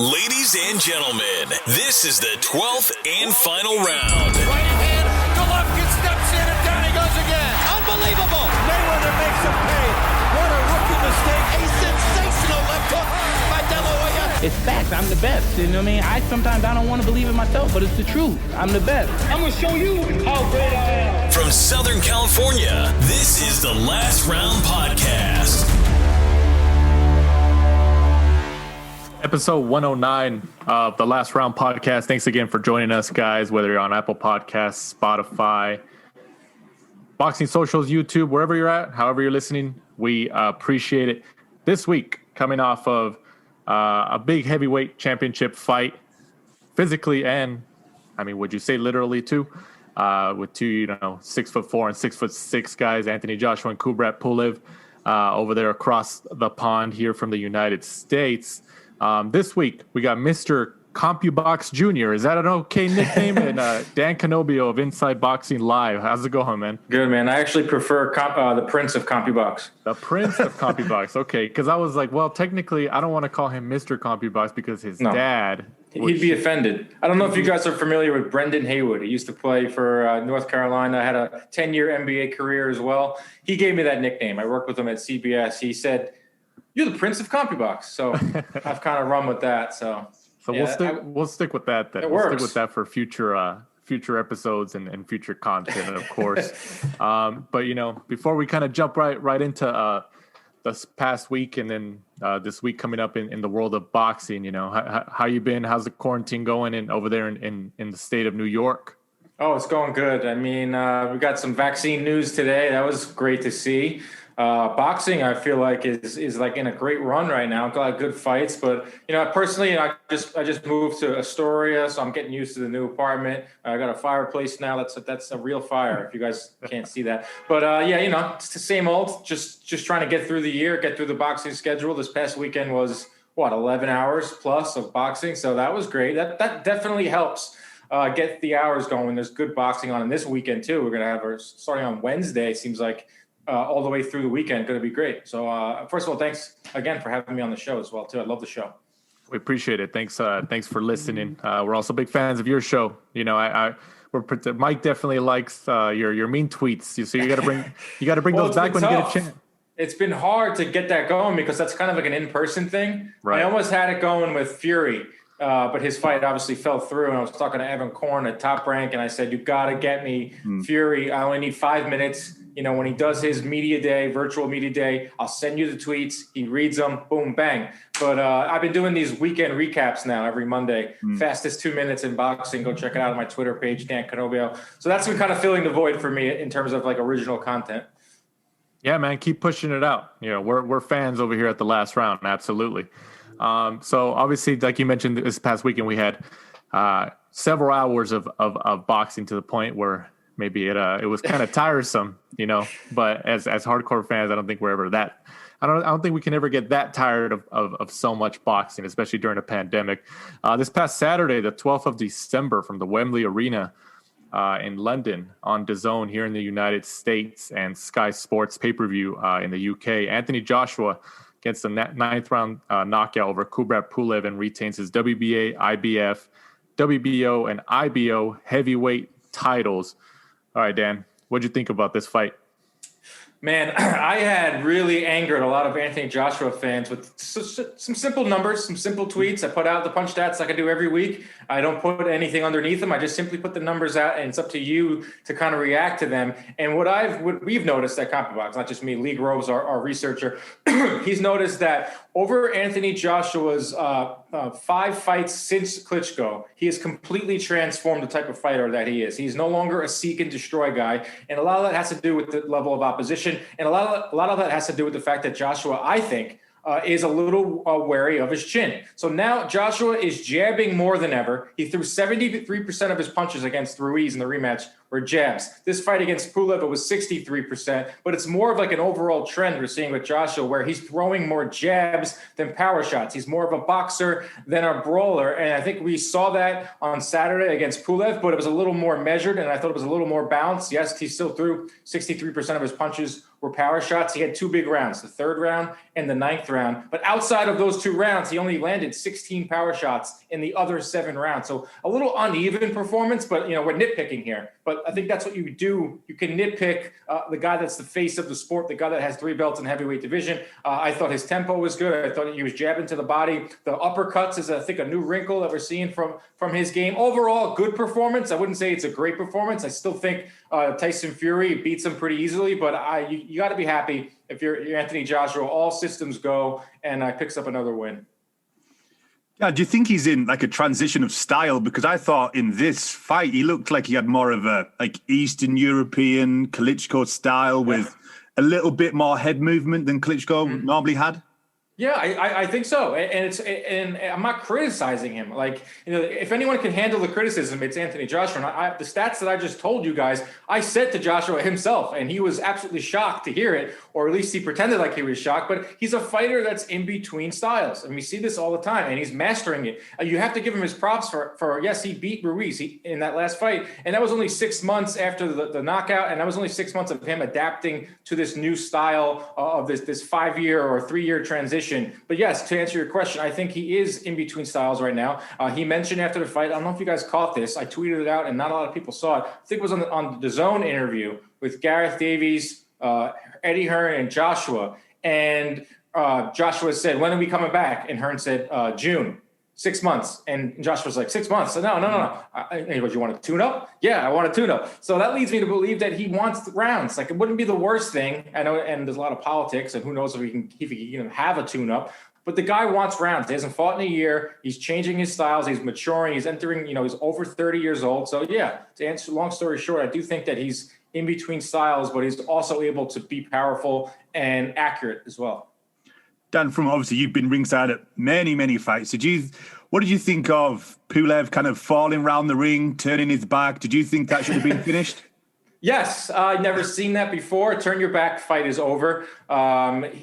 Ladies and gentlemen, this is the 12th and final round. Right hand, Golovkin steps in and down he goes again. Unbelievable. Mayweather makes him pay. What a rookie mistake. A sensational left hook by De La Hoya. It's facts. I'm the best. You know what I mean? Sometimes I don't want to believe it myself, but it's the truth. I'm the best. I'm going to show you how great I am. From Southern California, this is the Last Round Podcast. Episode 109 of the Last Round Podcast. Thanks again for joining us, guys, whether you're on Apple Podcasts, Spotify, Boxing Socials, YouTube, wherever you're at, however you're listening, we appreciate it. This week, coming off of a big heavyweight championship fight, physically and, I mean, would you say literally too, with two, 6'4" and 6'6" guys, Anthony Joshua and AJ-Pulev, over there across the pond here from the United States. This week, we got Mr. CompuBox Jr. Is that an okay nickname? And Dan Canobbio of Inside Boxing Live. How's it going, man? Good, man. I actually prefer the Prince of CompuBox. The Prince of CompuBox. Okay, because I was like, well, technically, I don't want to call him Mr. CompuBox because his dad... He'd be offended. I don't know if you guys are familiar with Brendan Haywood. He used to play for North Carolina, had a 10-year NBA career as well. He gave me that nickname. I worked with him at CBS. He said, "You're the Prince of CompuBox." So I've kind of run with that. So yeah, we'll stick with that then. We'll stick with that for future episodes and future content, of course. But before we kind of jump right into this past week and then this week coming up in the world of boxing, how you been? How's the quarantine going over there in the state of New York? Oh, it's going good. I mean, we got some vaccine news today. That was great to see. Boxing, I feel like is like in a great run right now. Got good fights, but personally, I just moved to Astoria, so I'm getting used to the new apartment. I got a fireplace now. That's a real fire. If you guys can't see that, but it's the same old. Just trying to get through the year, get through the boxing schedule. This past weekend was 11 hours plus of boxing, so that was great. That definitely helps get the hours going. There's good boxing on, and this weekend too. We're gonna have starting on Wednesday. Seems like. All the way through the weekend, going to be great. So, first of all, thanks again for having me on the show as well, too. I love the show. We appreciate it. Thanks for listening. We're also big fans of your show. Mike definitely likes your mean tweets. So you got to bring those back when you get a chance. It's been hard to get that going because that's kind of like an in-person thing. Right. I almost had it going with Fury, but his fight obviously fell through. And I was talking to Evan Korn at Top Rank, and I said, "You got to get me Fury. I only need 5 minutes." When he does his media day, virtual media day, I'll send you the tweets. He reads them, boom, bang. But I've been doing these weekend recaps now every Monday. Fastest 2 minutes in boxing. Go check it out on my Twitter page, Dan Canobbio. So that's been kind of filling the void for me in terms of like original content. Yeah, man, keep pushing it out. We're fans over here at the Last Round, absolutely. So obviously, like you mentioned, this past weekend we had several hours of boxing to the point where maybe it was kind of tiresome, but as hardcore fans, I don't think we're ever that. I don't think we can ever get that tired of so much boxing, especially during a pandemic. This past Saturday, the 12th of December, from the Wembley Arena in London on DAZN here in the United States and Sky Sports pay-per-view in the UK, Anthony Joshua gets the ninth round knockout over AJ-Pulev and retains his WBA, IBF, WBO, and IBO heavyweight titles. All right, Dan, what'd you think about this fight? Man, I had really angered a lot of Anthony Joshua fans with some simple numbers, some simple tweets. I put out the punch stats like I do every week. I don't put anything underneath them. I just simply put the numbers out, and it's up to you to kind of react to them. And what we've noticed at CompuBox, not just me, Lee Groves, our researcher, he's noticed that over Anthony Joshua's 5 fights since Klitschko, he has completely transformed the type of fighter that he is. He's no longer a seek and destroy guy, and a lot of that has to do with the level of opposition, and a lot of that has to do with the fact that Joshua, I think, is a little wary of his chin. So now Joshua is jabbing more than ever. He threw 73% of his punches against Ruiz in the rematch were jabs. This fight against Pulev, it was 63%, but it's more of like an overall trend we're seeing with Joshua, where he's throwing more jabs than power shots. He's more of a boxer than a brawler, and I think we saw that on Saturday against Pulev, but it was a little more measured, and I thought it was a little more balanced. Yes, he still threw 63% of his punches were power shots. He had 2 big rounds, the 3rd round and the 9th round. But outside of those 2 rounds, he only landed 16 power shots in the other 7 rounds. So a little uneven performance, but, we're nitpicking here. But I think that's what you do. You can nitpick the guy that's the face of the sport, the guy that has 3 belts in heavyweight division. I thought his tempo was good. I thought he was jabbing to the body. The uppercuts is, I think, a new wrinkle that we're seeing from his game. Overall, good performance. I wouldn't say it's a great performance. I still think Tyson Fury beats him pretty easily, but you got to be happy if you're Anthony Joshua. All systems go, and picks up another win. Yeah, do you think he's in like a transition of style? Because I thought in this fight he looked like he had more of a like Eastern European Klitschko style with a little bit more head movement than Klitschko normally had. Yeah, I think so, and I'm not criticizing him. Like, if anyone can handle the criticism, it's Anthony Joshua. And the stats that I just told you guys, I said to Joshua himself, and he was absolutely shocked to hear it, or at least he pretended like he was shocked. But he's a fighter that's in between styles, and we see this all the time, and he's mastering it. You have to give him his props for yes, he beat Ruiz in that last fight, and that was only 6 months after the knockout, and that was only 6 months of him adapting to this new style of this 5-year or 3-year transition. But yes, to answer your question, I think he is in between styles right now. He mentioned after the fight, I don't know if you guys caught this, I tweeted it out and not a lot of people saw it. I think it was on the DAZN interview with Gareth Davies, Eddie Hearn, and Joshua. And Joshua said, when are we coming back? And Hearn said, June. 6 months. And Joshua's like, 6 months. So no. He goes, you want to tune up? Yeah, I want to tune up. So that leads me to believe that he wants the rounds. Like, it wouldn't be the worst thing. I know, and there's a lot of politics, and who knows if he can even have a tune up. But the guy wants rounds. He hasn't fought in a year. He's changing his styles. He's maturing. He's entering, he's over 30 years old. So yeah, to answer long story short, I do think that he's in between styles, but he's also able to be powerful and accurate as well. Dan, from obviously you've been ringside at many, many fights. What did you think of Pulev kind of falling around the ring, turning his back? Did you think that should have been finished? Yes, I've never seen that before. Turn your back fight is over.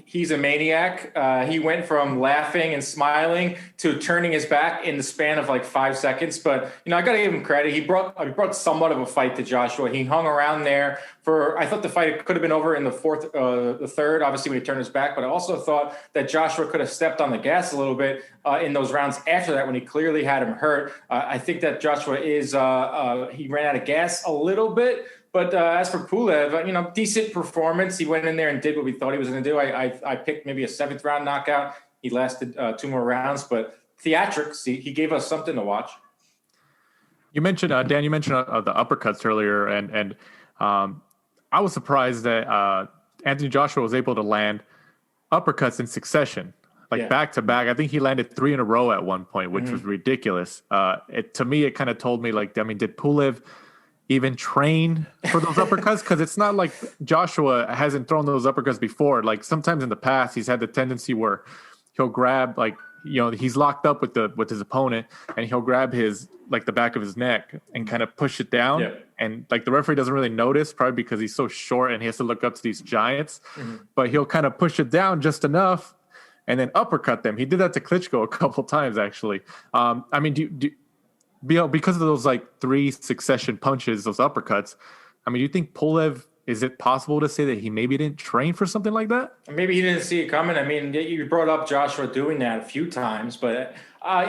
He's a maniac. He went from laughing and smiling to turning his back in the span of like 5 seconds. But, I got to give him credit. He brought somewhat of a fight to Joshua. He hung around there I thought the fight could have been over in the 3rd, obviously when he turned his back. But I also thought that Joshua could have stepped on the gas a little bit in those rounds after that when he clearly had him hurt. I think that Joshua he ran out of gas a little bit. But as for Pulev, decent performance. He went in there and did what we thought he was going to do. I picked maybe a 7th round knockout. He lasted 2 more rounds, but theatrics, he gave us something to watch. You mentioned, Dan, the uppercuts earlier, and I was surprised that Anthony Joshua was able to land uppercuts in succession, back to back. I think he landed 3 in a row at one point, which was ridiculous. To me, it kind of told me, did Pulev even train for those uppercuts? Because it's not like Joshua hasn't thrown those uppercuts before. Like, sometimes in the past, he's had the tendency where he'll grab, he's locked up with his opponent, and he'll grab the back of his neck and kind of push it down. Yeah. And the referee doesn't really notice, probably because he's so short and he has to look up to these giants. But he'll kind of push it down just enough and then uppercut them. He did that to Klitschko a couple times, actually. Because of those 3 succession punches, those uppercuts, do you think Pulev, is it possible to say that he maybe didn't train for something like that? Maybe he didn't see it coming. You brought up Joshua doing that a few times, but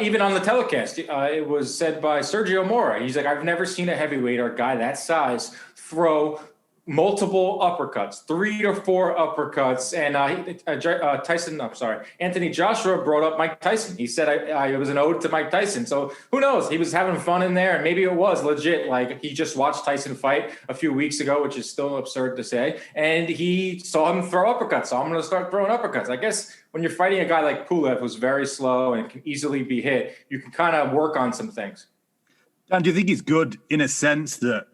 even on the telecast, it was said by Sergio Mora. He's like, I've never seen a heavyweight or a guy that size throw multiple uppercuts, 3 to 4 uppercuts. And Anthony Joshua brought up Mike Tyson. He said, it was an ode to Mike Tyson. So who knows? He was having fun in there. And maybe it was legit. He just watched Tyson fight a few weeks ago, which is still absurd to say. And he saw him throw uppercuts. So I'm going to start throwing uppercuts. I guess when you're fighting a guy like Pulev, who's very slow and can easily be hit, you can kind of work on some things. Dan, do you think he's good in a sense that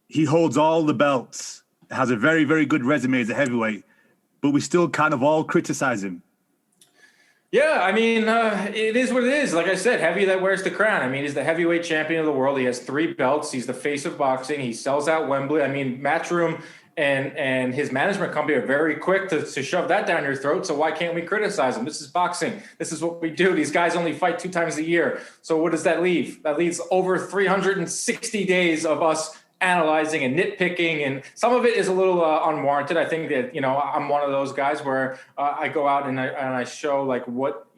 he holds all the belts, has a very, very good resume as a heavyweight, but we still kind of all criticize him? Yeah, I mean, it is what it is. Like I said, heavy that wears the crown. I mean, he's the heavyweight champion of the world. He has 3 belts. He's the face of boxing. He sells out Wembley. I mean, Matchroom and his management company are very quick to shove that down your throat. So why can't we criticize him? This is boxing. This is what we do. These guys only fight 2 times a year. So what does that leave? That leaves over 360 days of us analyzing and nitpicking, and some of it is a little unwarranted. I think that, I'm one of those guys where I go out and I show like what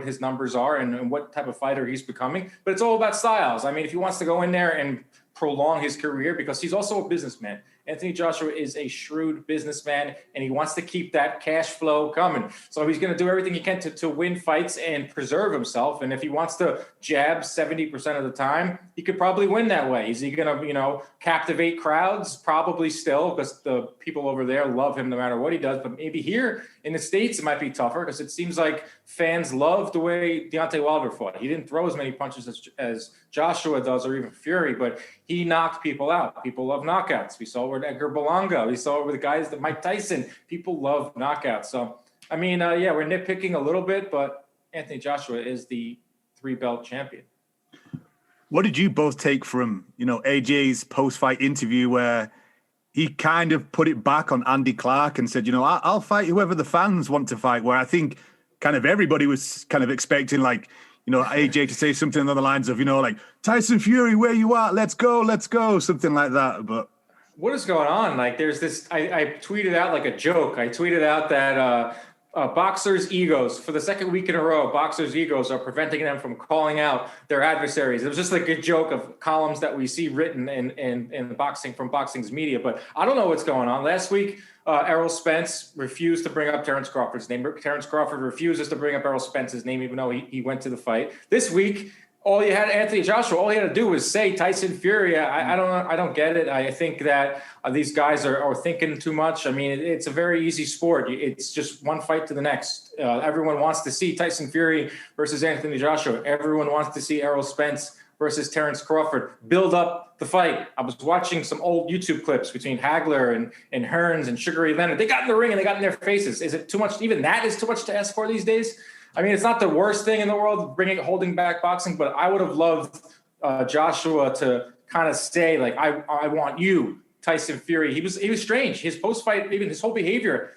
his numbers are and what type of fighter he's becoming. But it's all about styles. I mean, if he wants to go in there and prolong his career, because he's also a businessman. Anthony Joshua is a shrewd businessman, and he wants to keep that cash flow coming. So he's going to do everything he can to win fights and preserve himself. And if he wants to jab 70% of the time, he could probably win that way. Is he going to, captivate crowds? Probably still, because the people over there love him no matter what he does. But maybe here in the States, it might be tougher, because it seems like fans love the way Deontay Wilder fought. He didn't throw as many punches as Joshua does, or even Fury, but he knocked people out. People love knockouts. We saw it with Edgar Berlanga. We saw it with guys that Mike Tyson. People love knockouts. So, I mean, we're nitpicking a little bit, but Anthony Joshua is the 3-belt champion. What did you both take from, AJ's post-fight interview where he kind of put it back on Andy Clark and said, I'll fight whoever the fans want to fight, where I think kind of everybody was kind of expecting AJ to say something along the lines of, like, Tyson Fury, where you at? Let's go, something like that. But what is going on? Like, there's this, I tweeted out like a joke. I tweeted out that boxers' egos, for the second week in a row, boxers' egos are preventing them from calling out their adversaries. It was just like a joke of columns that we see written in boxing from boxing's media. But I don't know what's going on. Last week, Errol Spence refused to bring up Terrence Crawford's name. Terrence Crawford refuses to bring up Errol Spence's name, even though he went to the fight. This week, Anthony Joshua, all he had to do was say Tyson Fury. I don't get it. I think that these guys are thinking too much. I mean, it's a very easy sport. It's just one fight to the next. Everyone wants to see Tyson Fury versus Anthony Joshua. Everyone wants to see Errol Spence versus Terrence Crawford. Build up the fight. I was watching some old YouTube clips between Hagler and Hearns and Sugar Ray Leonard. They got in the ring and they got in their faces. Is it too much? Even that is too much to ask for these days? I mean, it's not the worst thing in the world, holding back boxing, but I would have loved Joshua to kind of say, like, I want you, Tyson Fury. He was strange. His post-fight, even his whole behavior,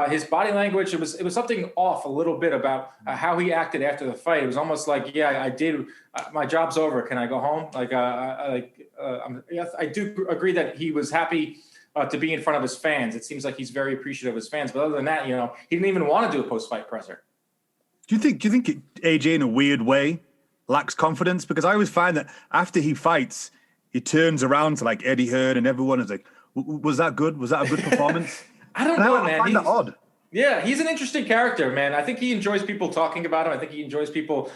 his body language, it was something off a little bit about how he acted after the fight. It was almost like, I did, my job's over. Can I go home? I do agree that he was happy to be in front of his fans. It seems like he's very appreciative of his fans. But other than that, he didn't even want to do a post-fight presser. Do you think AJ, in a weird way, lacks confidence? Because I always find that after he fights, he turns around to like Eddie Hearn and everyone is like, was that good? Was that a good performance? I don't know, man. I find that odd. Yeah, he's an interesting character, man. I think he enjoys people talking about him. I think he enjoys people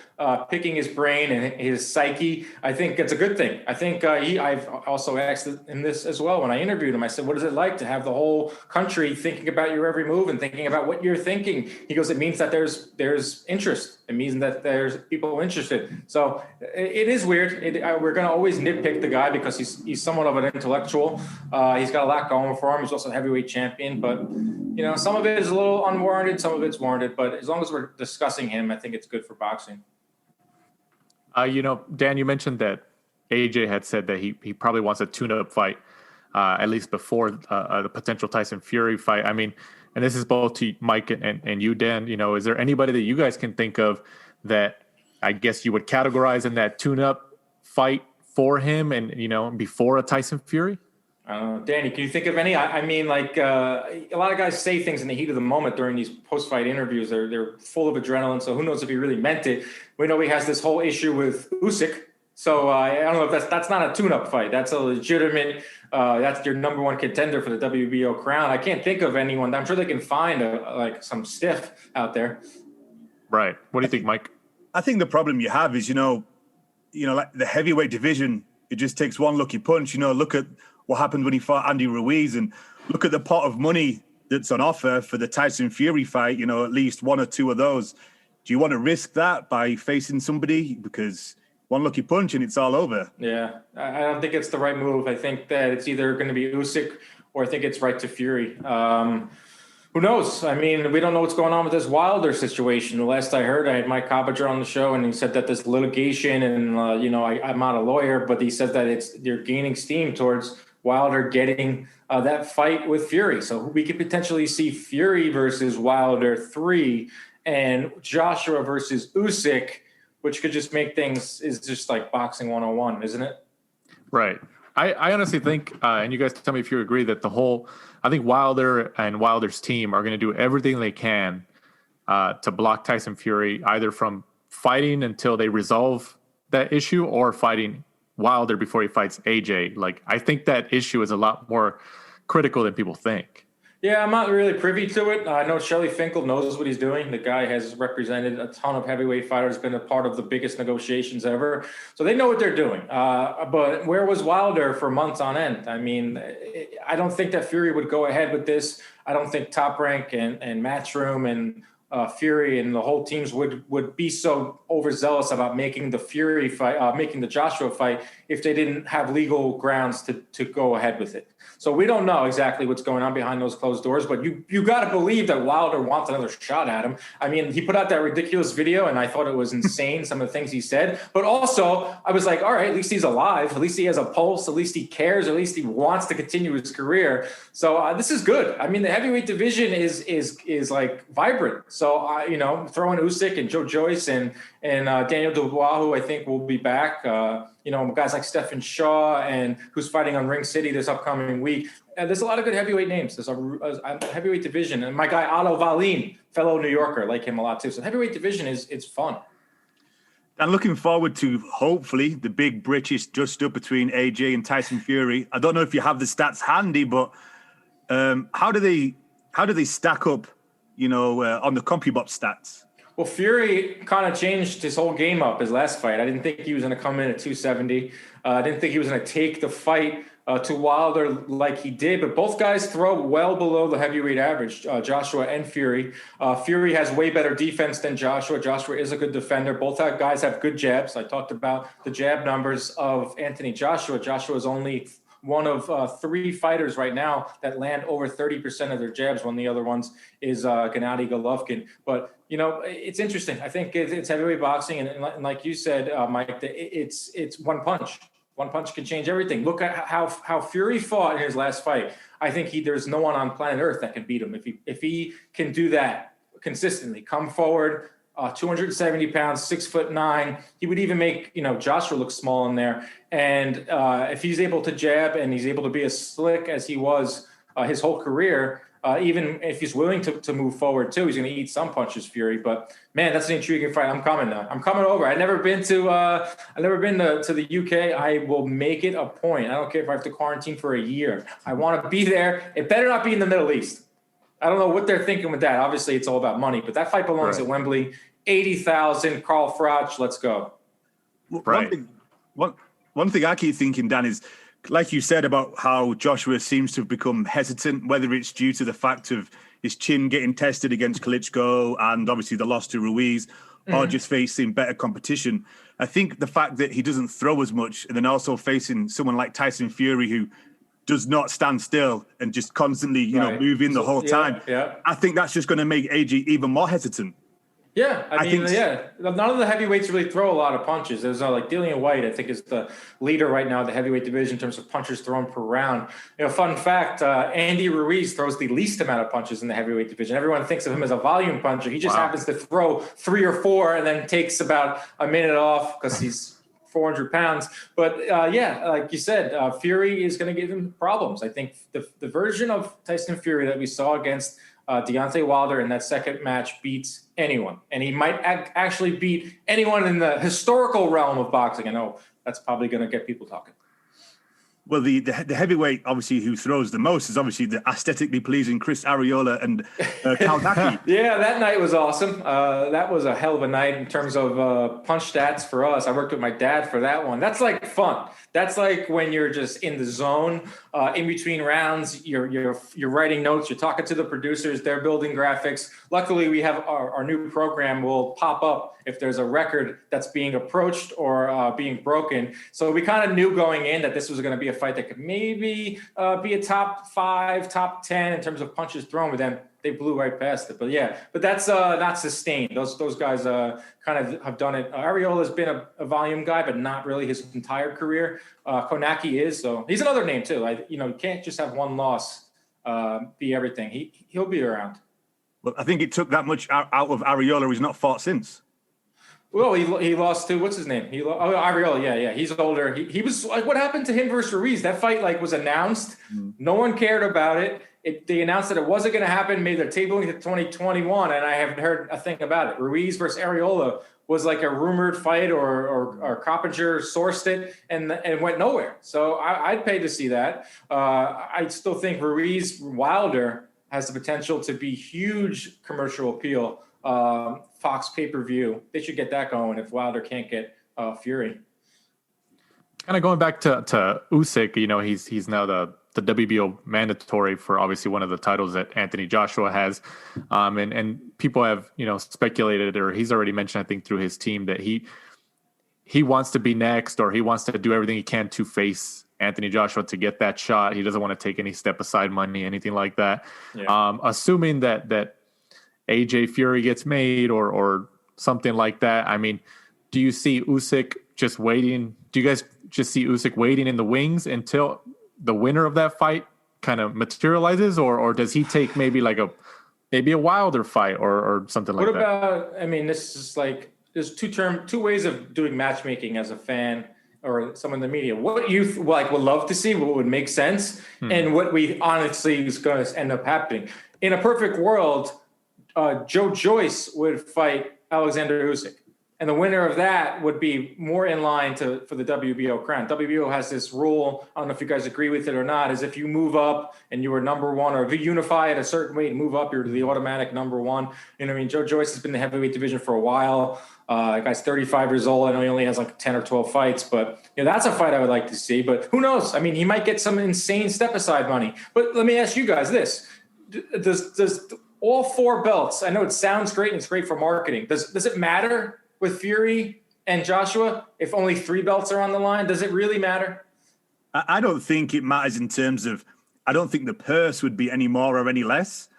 picking his brain and his psyche. I think it's a good thing. I think I've also asked in this as well when I interviewed him. I said, what is it like to have the whole country thinking about your every move and thinking about what you're thinking? He goes, it means that there's interest. It means that there's people interested. So it is weird. We're going to always nitpick the guy because he's somewhat of an intellectual. He's got a lot going for him. He's also a heavyweight champion. But, some of it is a little unwarranted. Some of it's warranted. But as long as we're discussing him, I think it's good for boxing. Dan, you mentioned that AJ had said that he probably wants a tune-up fight, at least before the potential Tyson Fury fight. I mean, and this is both to Mike and you, Dan. Is there anybody that you guys can think of that I guess you would categorize in that tune-up fight for him and, before a Tyson Fury? Danny, can you think of any? I mean, like a lot of guys say things in the heat of the moment during these post-fight interviews. They're full of adrenaline, so who knows if he really meant it. We know he has this whole issue with Usyk. So I don't know if that's not a tune-up fight. That's a legitimate. That's your number one contender for the WBO crown. I can't think of anyone. I'm sure they can find some stiff out there. Right. What do you think, Mike? I think the problem you have is like the heavyweight division. It just takes one lucky punch. Look at what happened when he fought Andy Ruiz, and look at the pot of money that's on offer for the Tyson Fury fight. At least one or two of those. Do you want to risk that by facing somebody? Because one lucky punch and it's all over. Yeah, I don't think it's the right move. I think that it's either going to be Usyk or I think it's right to Fury. Who knows? I mean, we don't know what's going on with this Wilder situation. The last I heard, I had Mike Cobbinger on the show, and he said that this litigation, and I'm not a lawyer, but he said that they're gaining steam towards Wilder getting that fight with Fury. So we could potentially see Fury versus Wilder 3 and Joshua versus Usyk, which could just make things is just like boxing 101, isn't it? Right. I honestly think, and you guys tell me if you agree, that I think Wilder and Wilder's team are going to do everything they can to block Tyson Fury, either from fighting until they resolve that issue or fighting Wilder before he fights AJ. Like, I think that issue is a lot more critical than people think. Yeah, I'm not really privy to it. I know Shelly Finkel knows what he's doing. The guy has represented a ton of heavyweight fighters, been a part of the biggest negotiations ever. So they know what they're doing. But where was Wilder for months on end? I mean, I don't think that Fury would go ahead with this. I don't think Top Rank and Matchroom and Fury and the whole teams would be so overzealous about making the Fury fight, making the Joshua fight, if they didn't have legal grounds to go ahead with it. So we don't know exactly what's going on behind those closed doors, but you got to believe that Wilder wants another shot at him. I mean, he put out that ridiculous video, and I thought it was insane, some of the things he said. But also, I was like, all right, at least he's alive. At least he has a pulse. At least he cares. At least he wants to continue his career. So this is good. I mean, the heavyweight division is like vibrant. So, throw in Usyk and Joe Joyce and Daniel Dubois, who I think will be back. Guys like Stephen Shaw, and who's fighting on Ring City this upcoming week. There's a lot of good heavyweight names. There's a heavyweight division. And my guy, Otto Wallin, fellow New Yorker, like him a lot too. So the heavyweight division it's fun. And looking forward to, hopefully, the big British dust-up between AJ and Tyson Fury. I don't know if you have the stats handy, but how do they stack up, on the CompuBox stats? Well, Fury kind of changed his whole game up his last fight. I didn't think he was going to come in at 270. I didn't think he was going to take the fight to Wilder like he did. But both guys throw well below the heavyweight average, Joshua and Fury. Fury has way better defense than Joshua. Joshua is a good defender. Both guys have good jabs. I talked about the jab numbers of Anthony Joshua. Joshua is only one of 3 fighters right now that land over 30% of their jabs. One of the other ones is Gennady Golovkin. But, it's interesting. I think it's heavyweight boxing. And like you said, Mike, it's one punch. One punch can change everything. Look at how Fury fought in his last fight. I think there's no one on planet Earth that can beat him. If he can do that consistently, come forward, 270 pounds, 6'9". He would even make, Joshua look small in there. And if he's able to jab and he's able to be as slick as he was his whole career, even if he's willing to move forward too, he's going to eat some punches, Fury. But man, that's an intriguing fight. I'm coming now. I'm coming over. I've never been to the UK. I will make it a point. I don't care if I have to quarantine for a year. I want to be there. It better not be in the Middle East. I don't know what they're thinking with that. Obviously, it's all about money, but that fight belongs at Wembley. 80,000. Carl Froch, let's go. Right. One thing I keep thinking, Dan, is like you said about how Joshua seems to have become hesitant, whether it's due to the fact of his chin getting tested against Klitschko and obviously the loss to Ruiz, or just facing better competition. I think the fact that he doesn't throw as much, and then also facing someone like Tyson Fury, who does not stand still and just constantly, moving the whole time. Yeah. I think that's just going to make AJ even more hesitant. Yeah, I mean, none of the heavyweights really throw a lot of punches. There's like Dillian White, I think, is the leader right now in the heavyweight division in terms of punches thrown per round. Fun fact, Andy Ruiz throws the least amount of punches in the heavyweight division. Everyone thinks of him as a volume puncher. He just happens to throw 3 or 4 and then takes about a minute off because he's 400 pounds. But like you said, Fury is going to give him problems. I think the version of Tyson Fury that we saw against Deontay Wilder in that second match beats anyone. And he might actually beat anyone in the historical realm of boxing. I know that's probably going to get people talking. Well, the heavyweight, obviously, who throws the most is obviously the aesthetically pleasing Chris Arreola and Kaldaki. Yeah, that night was awesome. That was a hell of a night in terms of punch stats for us. I worked with my dad for that one. That's like fun. That's like when you're just in the zone, in between rounds. You're writing notes. You're talking to the producers. They're building graphics. Luckily, we have our new program will pop up if there's a record that's being approached or being broken. So we kind of knew going in that this was going to be a fight that could maybe be a top 5, top 10 in terms of punches thrown, but then they blew right past it. But that's not sustained. Those guys kind of have done it. Ariola's been a volume guy, but not really his entire career. Konaki is, so he's another name too. You can't just have one loss be everything. He'll be around. Well, I think it took that much out of Ariola. He's not fought since. Well, he lost to, what's his name? Ariola, yeah. He's older. He was like, what happened to him versus Ruiz? That fight was announced. No one cared about it. They announced that it wasn't going to happen. Maybe they're tabling to 2021, and I haven't heard a thing about it. Ruiz versus Ariola was like a rumored fight, or Coppinger sourced it and went nowhere. So I'd pay to see that. I still think Ruiz Wilder has the potential to be huge commercial appeal. Fox pay-per-view. They should get that going if Wilder can't get Fury. Kind of going back to Usyk, he's now the WBO mandatory for obviously one of the titles that Anthony Joshua has. And people have, speculated, or he's already mentioned, I think through his team, that he wants to be next, or he wants to do everything he can to face Anthony Joshua to get that shot. He doesn't want to take any step aside money, anything like that. Yeah. Assuming that AJ Fury gets made or something like that. I mean, do you see Usyk just waiting? Do you guys just see Usyk waiting in the wings until the winner of that fight kind of materializes, or does he take maybe a Wilder fight or something like that? What about, this is there's two ways of doing matchmaking as a fan or someone in the media. What you would love to see, what would make sense, and what we honestly is going to end up happening. In a perfect world, Joe Joyce would fight Alexander Usyk, and the winner of that would be more in line for the WBO crown. WBO has this rule, I don't know if you guys agree with it or not, is if you move up and you were number one, or if you unify at a certain weight and move up, you're the automatic number one. Joe Joyce has been in the heavyweight division for a while. The guy's 35 years old. I know he only has 10 or 12 fights, but that's a fight I would like to see. But who knows? He might get some insane step-aside money. But let me ask you guys this. Does all 4 belts, I know it sounds great and it's great for marketing. Does it matter with Fury and Joshua if only 3 belts are on the line? Does it really matter? I don't think it matters in terms of, I don't think the purse would be any more or any less.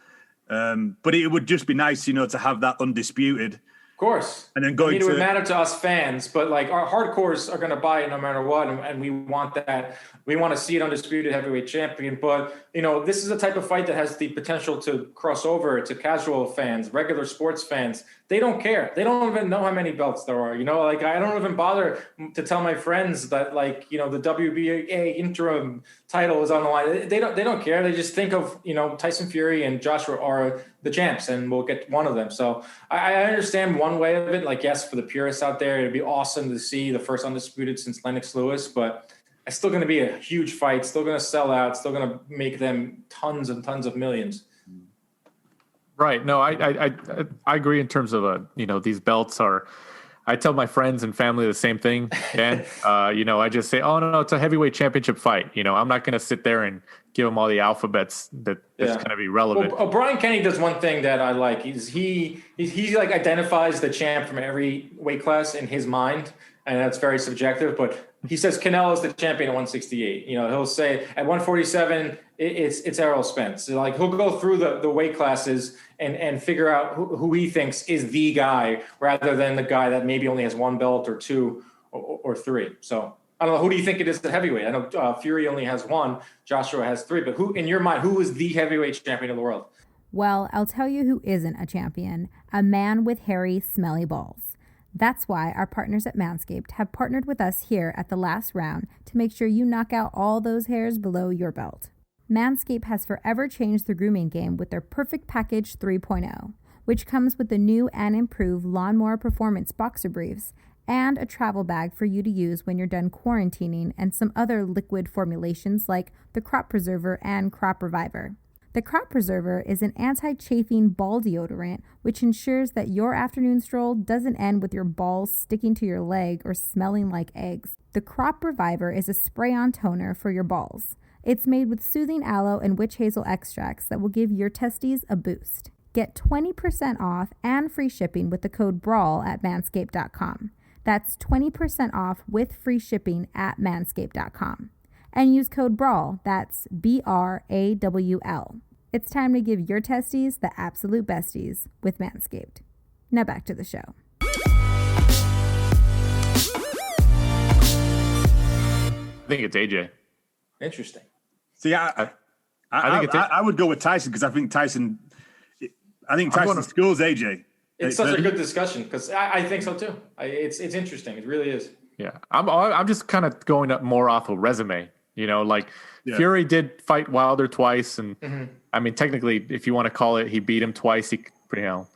But it would just be nice, to have that undisputed. Of course. And then it would matter to us fans, but our hardcores are going to buy it no matter what. And we want that. We want to see an undisputed heavyweight champion. But, this is a type of fight that has the potential to cross over to casual fans, regular sports fans. They don't care. They don't even know how many belts there are. I don't even bother to tell my friends that the WBA interim title is on the line. They don't care. They just think of, Tyson Fury and Joshua are the champs, and we'll get one of them. So I understand one way of it. Yes, for the purists out there, it'd be awesome to see the first undisputed since Lennox Lewis, but it's still going to be a huge fight, still going to sell out, still going to make them tons and tons of millions. Right. No, I agree in terms of, these belts are, I tell my friends and family the same thing. And, I just say, oh, no, it's a heavyweight championship fight. I'm not going to sit there and give them all the alphabets that's going to be relevant. Well, Brian Kenny does one thing that I like. He identifies the champ from every weight class in his mind. And that's very subjective, but he says Canelo's the champion at 168. He'll say at 147, it's Errol Spence. So he'll go through the weight classes and figure out who he thinks is the guy, rather than the guy that maybe only has 1 belt or 2 or 3. So I don't know. Who do you think it is at heavyweight? I know Fury only has 1, Joshua has 3, but who, in your mind, who is the heavyweight champion of the world? Well, I'll tell you who isn't a champion: a man with hairy, smelly balls. That's why our partners at Manscaped have partnered with us here at the last round to make sure you knock out all those hairs below your belt. Manscaped has forever changed the grooming game with their Perfect Package 3.0, which comes with the new and improved Lawnmower Performance Boxer Briefs and a travel bag for you to use when you're done quarantining, and some other liquid formulations like the Crop Preserver and Crop Reviver. The Crop Preserver is an anti-chafing ball deodorant, which ensures that your afternoon stroll doesn't end with your balls sticking to your leg or smelling like eggs. The Crop Reviver is a spray-on toner for your balls. It's made with soothing aloe and witch hazel extracts that will give your testes a boost. Get 20% off and free shipping with the code BRAWL at manscaped.com. That's 20% off with free shipping at manscaped.com. and use code BRAWL, that's BRAWL. It's time to give your testes the absolute besties with Manscaped. Now back to the show. I think it's AJ. Interesting. See, I would go with Tyson because I think Tyson schools AJ. It's such a good discussion because I think so too. It's interesting. It really is. Yeah, I'm just kind of going up more off of resume. Fury did fight Wilder twice, and I mean, technically, if you want to call it, he beat him twice.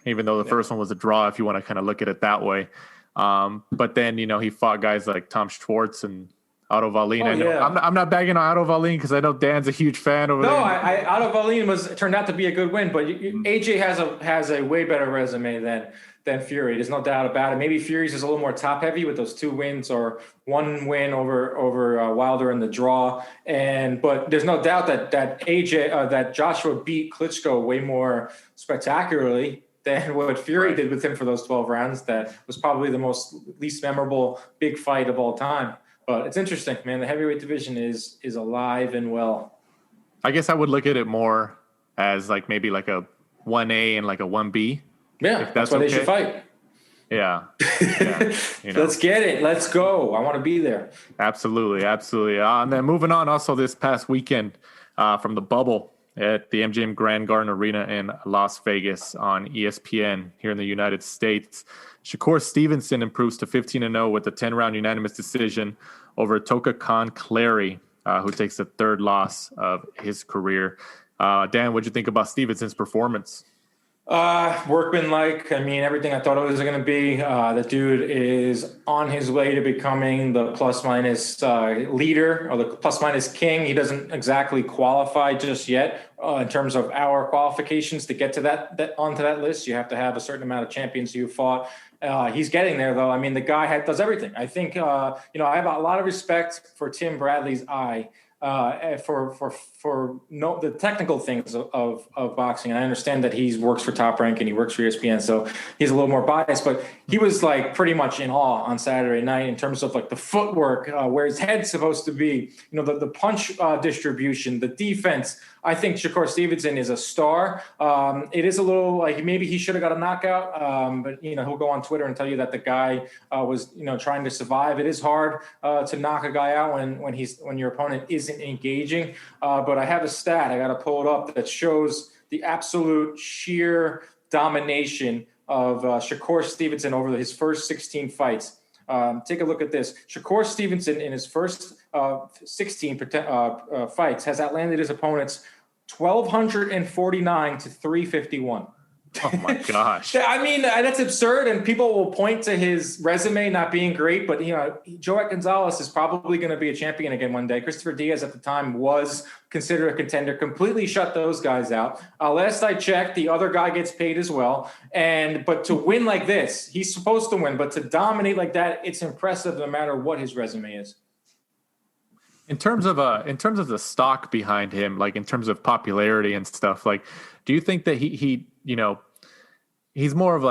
Even though the first one was a draw, if you want to kind of look at it that way. But then he fought guys like Tom Schwartz and Otto Wallin. I'm not bagging on Otto Wallin because I know Dan's a huge fan over there. No, Otto Wallin turned out to be a good win, but AJ has a way better resume than Fury. There's no doubt about it. Maybe Fury's is a little more top heavy with those 2 wins or 1 win over Wilder in the draw. But there's no doubt that that Joshua beat Klitschko way more spectacularly than what Fury did with him for those 12 rounds. That was probably the least memorable big fight of all time. But it's interesting, man. The heavyweight division is alive and well. I guess I would look at it more as maybe a 1A and a 1B. Yeah, that's why they should fight. Yeah. Let's get it. Let's go. I want to be there. Absolutely. And then moving on, also this past weekend from the bubble at the MGM Grand Garden Arena in Las Vegas on ESPN here in the United States. Shakur Stevenson improves to 15-0 with a 10-round unanimous decision over Toka Khan Clary, who takes the 3rd loss of his career. Dan, what'd you think about Stevenson's performance? Workmanlike. I mean, everything I thought it was going to be. The dude is on his way to becoming the plus-minus leader or the plus-minus king. He doesn't exactly qualify just yet in terms of our qualifications to get to that onto that list. You have to have a certain amount of champions you fought. He's getting there, though. I mean, the guy does everything. I think, I have a lot of respect for Tim Bradley's eye for the technical things of boxing. And I understand that he works for Top Rank and he works for ESPN, so he's a little more biased. But he was pretty much in awe on Saturday night in terms of the footwork, where his head's supposed to be. The punch distribution, the defense. I think Shakur Stevenson is a star. It is a little maybe he should have got a knockout, but he'll go on Twitter and tell you that the guy was trying to survive. It is hard to knock a guy out when your opponent isn't engaging. But I have a stat, I got to pull it up, that shows the absolute sheer domination of Shakur Stevenson over his first 16 fights. Take a look at this. Shakur Stevenson in his first 16 fights has outlanded his opponents 1,249 to 351. Oh my gosh. I mean, that's absurd. And people will point to his resume not being great, but Joet Gonzalez is probably going to be a champion again one day. Christopher Diaz at the time was considered a contender, completely shut those guys out. Last I checked, the other guy gets paid as well. But to win like this, he's supposed to win, but to dominate like that, it's impressive no matter what his resume is. In terms of the stock behind him, in terms of popularity and stuff, do you think that he's more of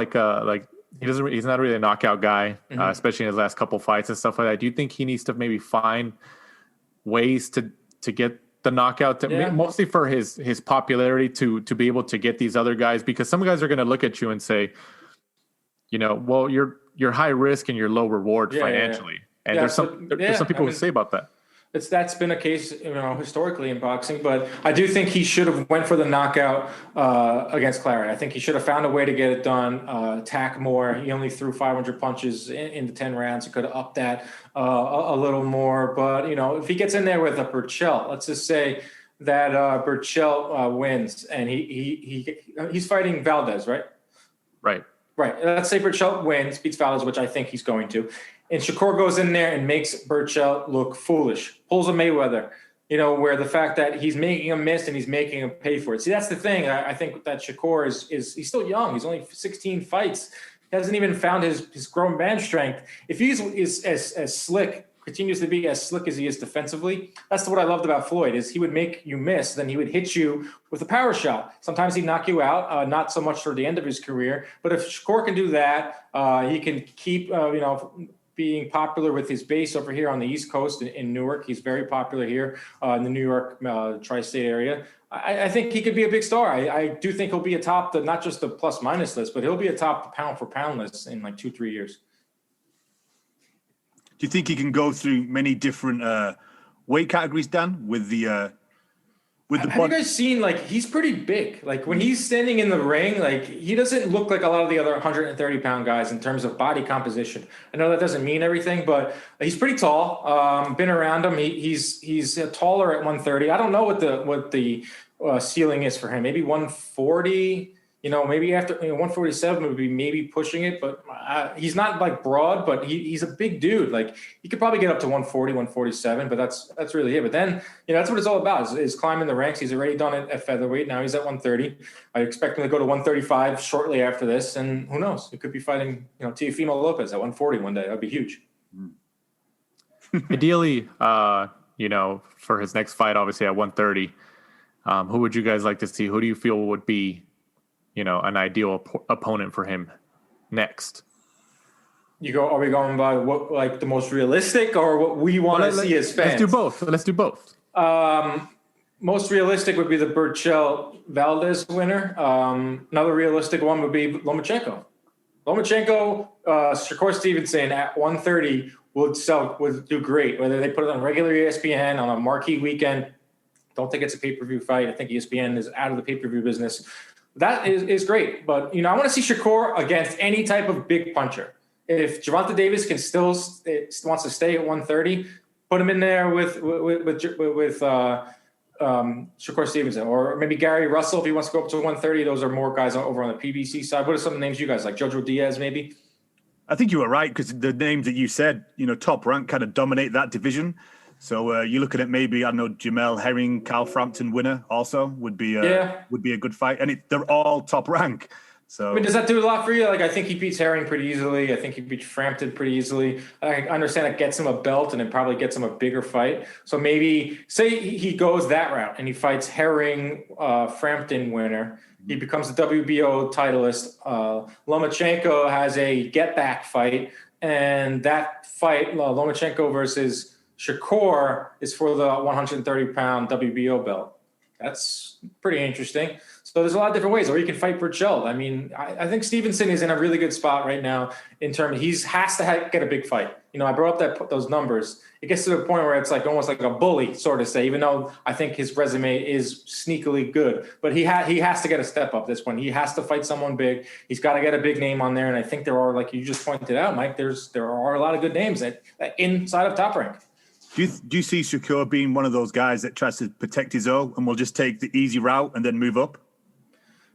he's not really a knockout guy, especially in his last couple fights and stuff like that. Do you think he needs to maybe find ways to get the knockout, mostly for his popularity to be able to get these other guys? Because some guys are going to look at you and say, well, you're high risk and you're low reward financially. And there's some people who say about that. That's been a case, historically in boxing, but I do think he should have went for the knockout against Clary. I think he should have found a way to get it done, attack more. He only threw 500 punches in the 10 rounds. He could have upped that a little more. But, if he gets in there with a Burchell, let's just say that Burchell wins and he's fighting Valdez, right? Right. Let's say Burchell wins, beats Valdez, which I think he's going to. And Shakur goes in there and makes Burchell look foolish, pulls a Mayweather, where the fact that he's making him miss and he's making him pay for it. See, that's the thing. I think that Shakur is he's still young. He's only 16 fights. He hasn't even found his grown man strength. If he's as slick, continues to be as slick as he is defensively, that's what I loved about Floyd, is he would make you miss, then he would hit you with a power shot. Sometimes he'd knock you out, not so much toward the end of his career. But if Shakur can do that, he can keep, being popular with his base over here on the East Coast in Newark. He's very popular here in the New York tri-state area. I think he could be a big star. I do think he'll be atop not just the plus minus list, but he'll be atop the pound for pound list in like 2-3 years. Do you think he can go through many different weight categories, Dan, with the Have you guys seen, like, he's pretty big. Like, when he's standing in the ring, like, he doesn't look like a lot of the other 130-pound guys in terms of body composition. I know that doesn't mean everything, but he's pretty tall. Been around him. He's taller at 130. I don't know what the ceiling is for him. Maybe 140. Maybe after 147 would be maybe pushing it, but he's not like broad, but he's a big dude. Like, he could probably get up to 140, 147, but that's really it. But then, that's what it's all about is climbing the ranks. He's already done it at featherweight. Now he's at 130. I expect him to go to 135 shortly after this. And who knows? He could be fighting, Teofimo Lopez at 140 one day. That'd be huge. Ideally, for his next fight, obviously at 130, who would you guys like to see? Who do you feel would be, an ideal opponent for him next? Are we going by what, like, the most realistic, or what we want to see as fans? Let's do both. Most realistic would be the Burchell Valdez winner. Another realistic one would be Lomachenko. Shakur Stevenson at 130 would do great. Whether they put it on regular ESPN on a marquee weekend, don't think it's a pay-per-view fight. I think ESPN is out of the pay-per-view business. That is great, but I want to see Shakur against any type of big puncher. If Gervonta Davis can still wants to stay at 130, put him in there with Shakur Stevenson, or maybe Gary Russell if he wants to go up to 130. Those are more guys over on the PBC side. What are some names you guys like? Jojo Diaz, maybe. I think you were right, because the names that you said, top rank, kind of dominate that division. So you're looking at maybe, I don't know, Jamel Herring, Carl Frampton winner also would be a good fight. And they're all top rank. So does that do a lot for you? Like, I think he beats Herring pretty easily. I think he beats Frampton pretty easily. I understand it gets him a belt and it probably gets him a bigger fight. So maybe say he goes that route and he fights Herring, Frampton winner. He becomes the WBO titleist. Lomachenko has a get-back fight. And that fight, Lomachenko versus Shakur, is for the 130-pound WBO belt. That's pretty interesting. So there's a lot of different ways. Or you can fight Burchell. I mean, I think Stevenson is in a really good spot right now in terms of has to get a big fight. I brought up those numbers. It gets to the point where it's like almost like a bully, sort of say, even though I think his resume is sneakily good. But he has to get a step up this point. He has to fight someone big. He's got to get a big name on there. And I think there are, like you just pointed out, Mike, there are a lot of good names that inside of Top Rank. Do you see Shakur being one of those guys that tries to protect his own and will just take the easy route and then move up?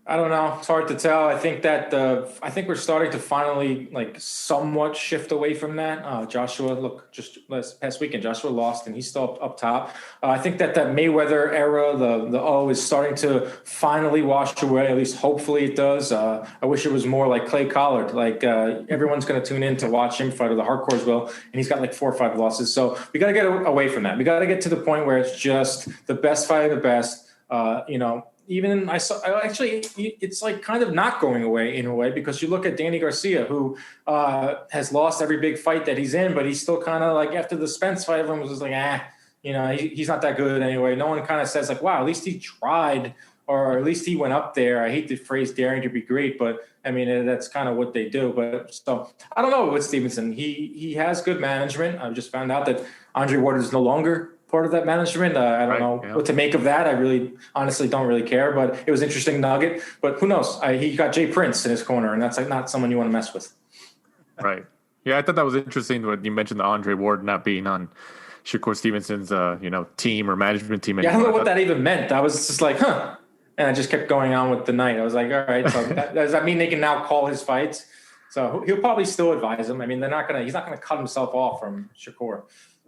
I don't know. It's hard to tell. I think we're starting to finally somewhat shift away from that. Joshua, look, just last past weekend, Joshua lost and he's still up top. I think that Mayweather era, the O is starting to finally wash away. At least hopefully it does. I wish it was more like Clay Collard. Everyone's going to tune in to watch him fight, or the hardcores will, and he's got 4 or 5 losses. So we got to get away from that. We got to get to the point where it's just the best fight of the best. Even it's kind of not going away in a way, because you look at Danny Garcia, who has lost every big fight that he's in, but he's still kind of after the Spence fight, everyone was just he's not that good anyway. No one kind of says wow, at least he tried, or at least he went up there. I hate the phrase daring to be great, but I mean, that's kind of what they do. But so I don't know with Stevenson. He has good management. I've just found out that Andre Ward is no longer part of that management. I don't know what to make of that. I really honestly don't really care, but it was an interesting nugget. But who knows? He got Jay Prince in his corner, and that's not someone you want to mess with. Right. Yeah, I thought that was interesting when you mentioned the Andre Ward not being on Shakur Stevenson's team or management team. Yeah, I don't know what that even meant. I was just huh. And I just kept going on with the night. I was like, all right, so does that mean they can now call his fights? So he'll probably still advise him. I mean, he's not gonna cut himself off from Shakur.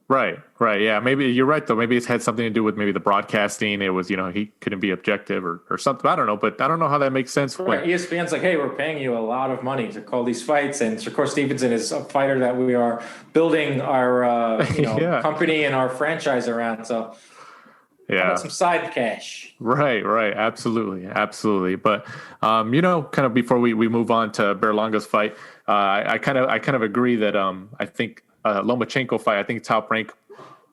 Right. Yeah. Maybe you're right, though. Maybe it's had something to do with maybe the broadcasting. It was, he couldn't be objective or something. I don't know, but I don't know how that makes sense. Right. ESPN's hey, we're paying you a lot of money to call these fights. And Shakur Stevenson is a fighter that we are building our, company and our franchise around. So some side cash. Right. Absolutely. But, kind of before we move on to Berlanga's fight, I kind of agree that I think Lomachenko fight, I think Top Rank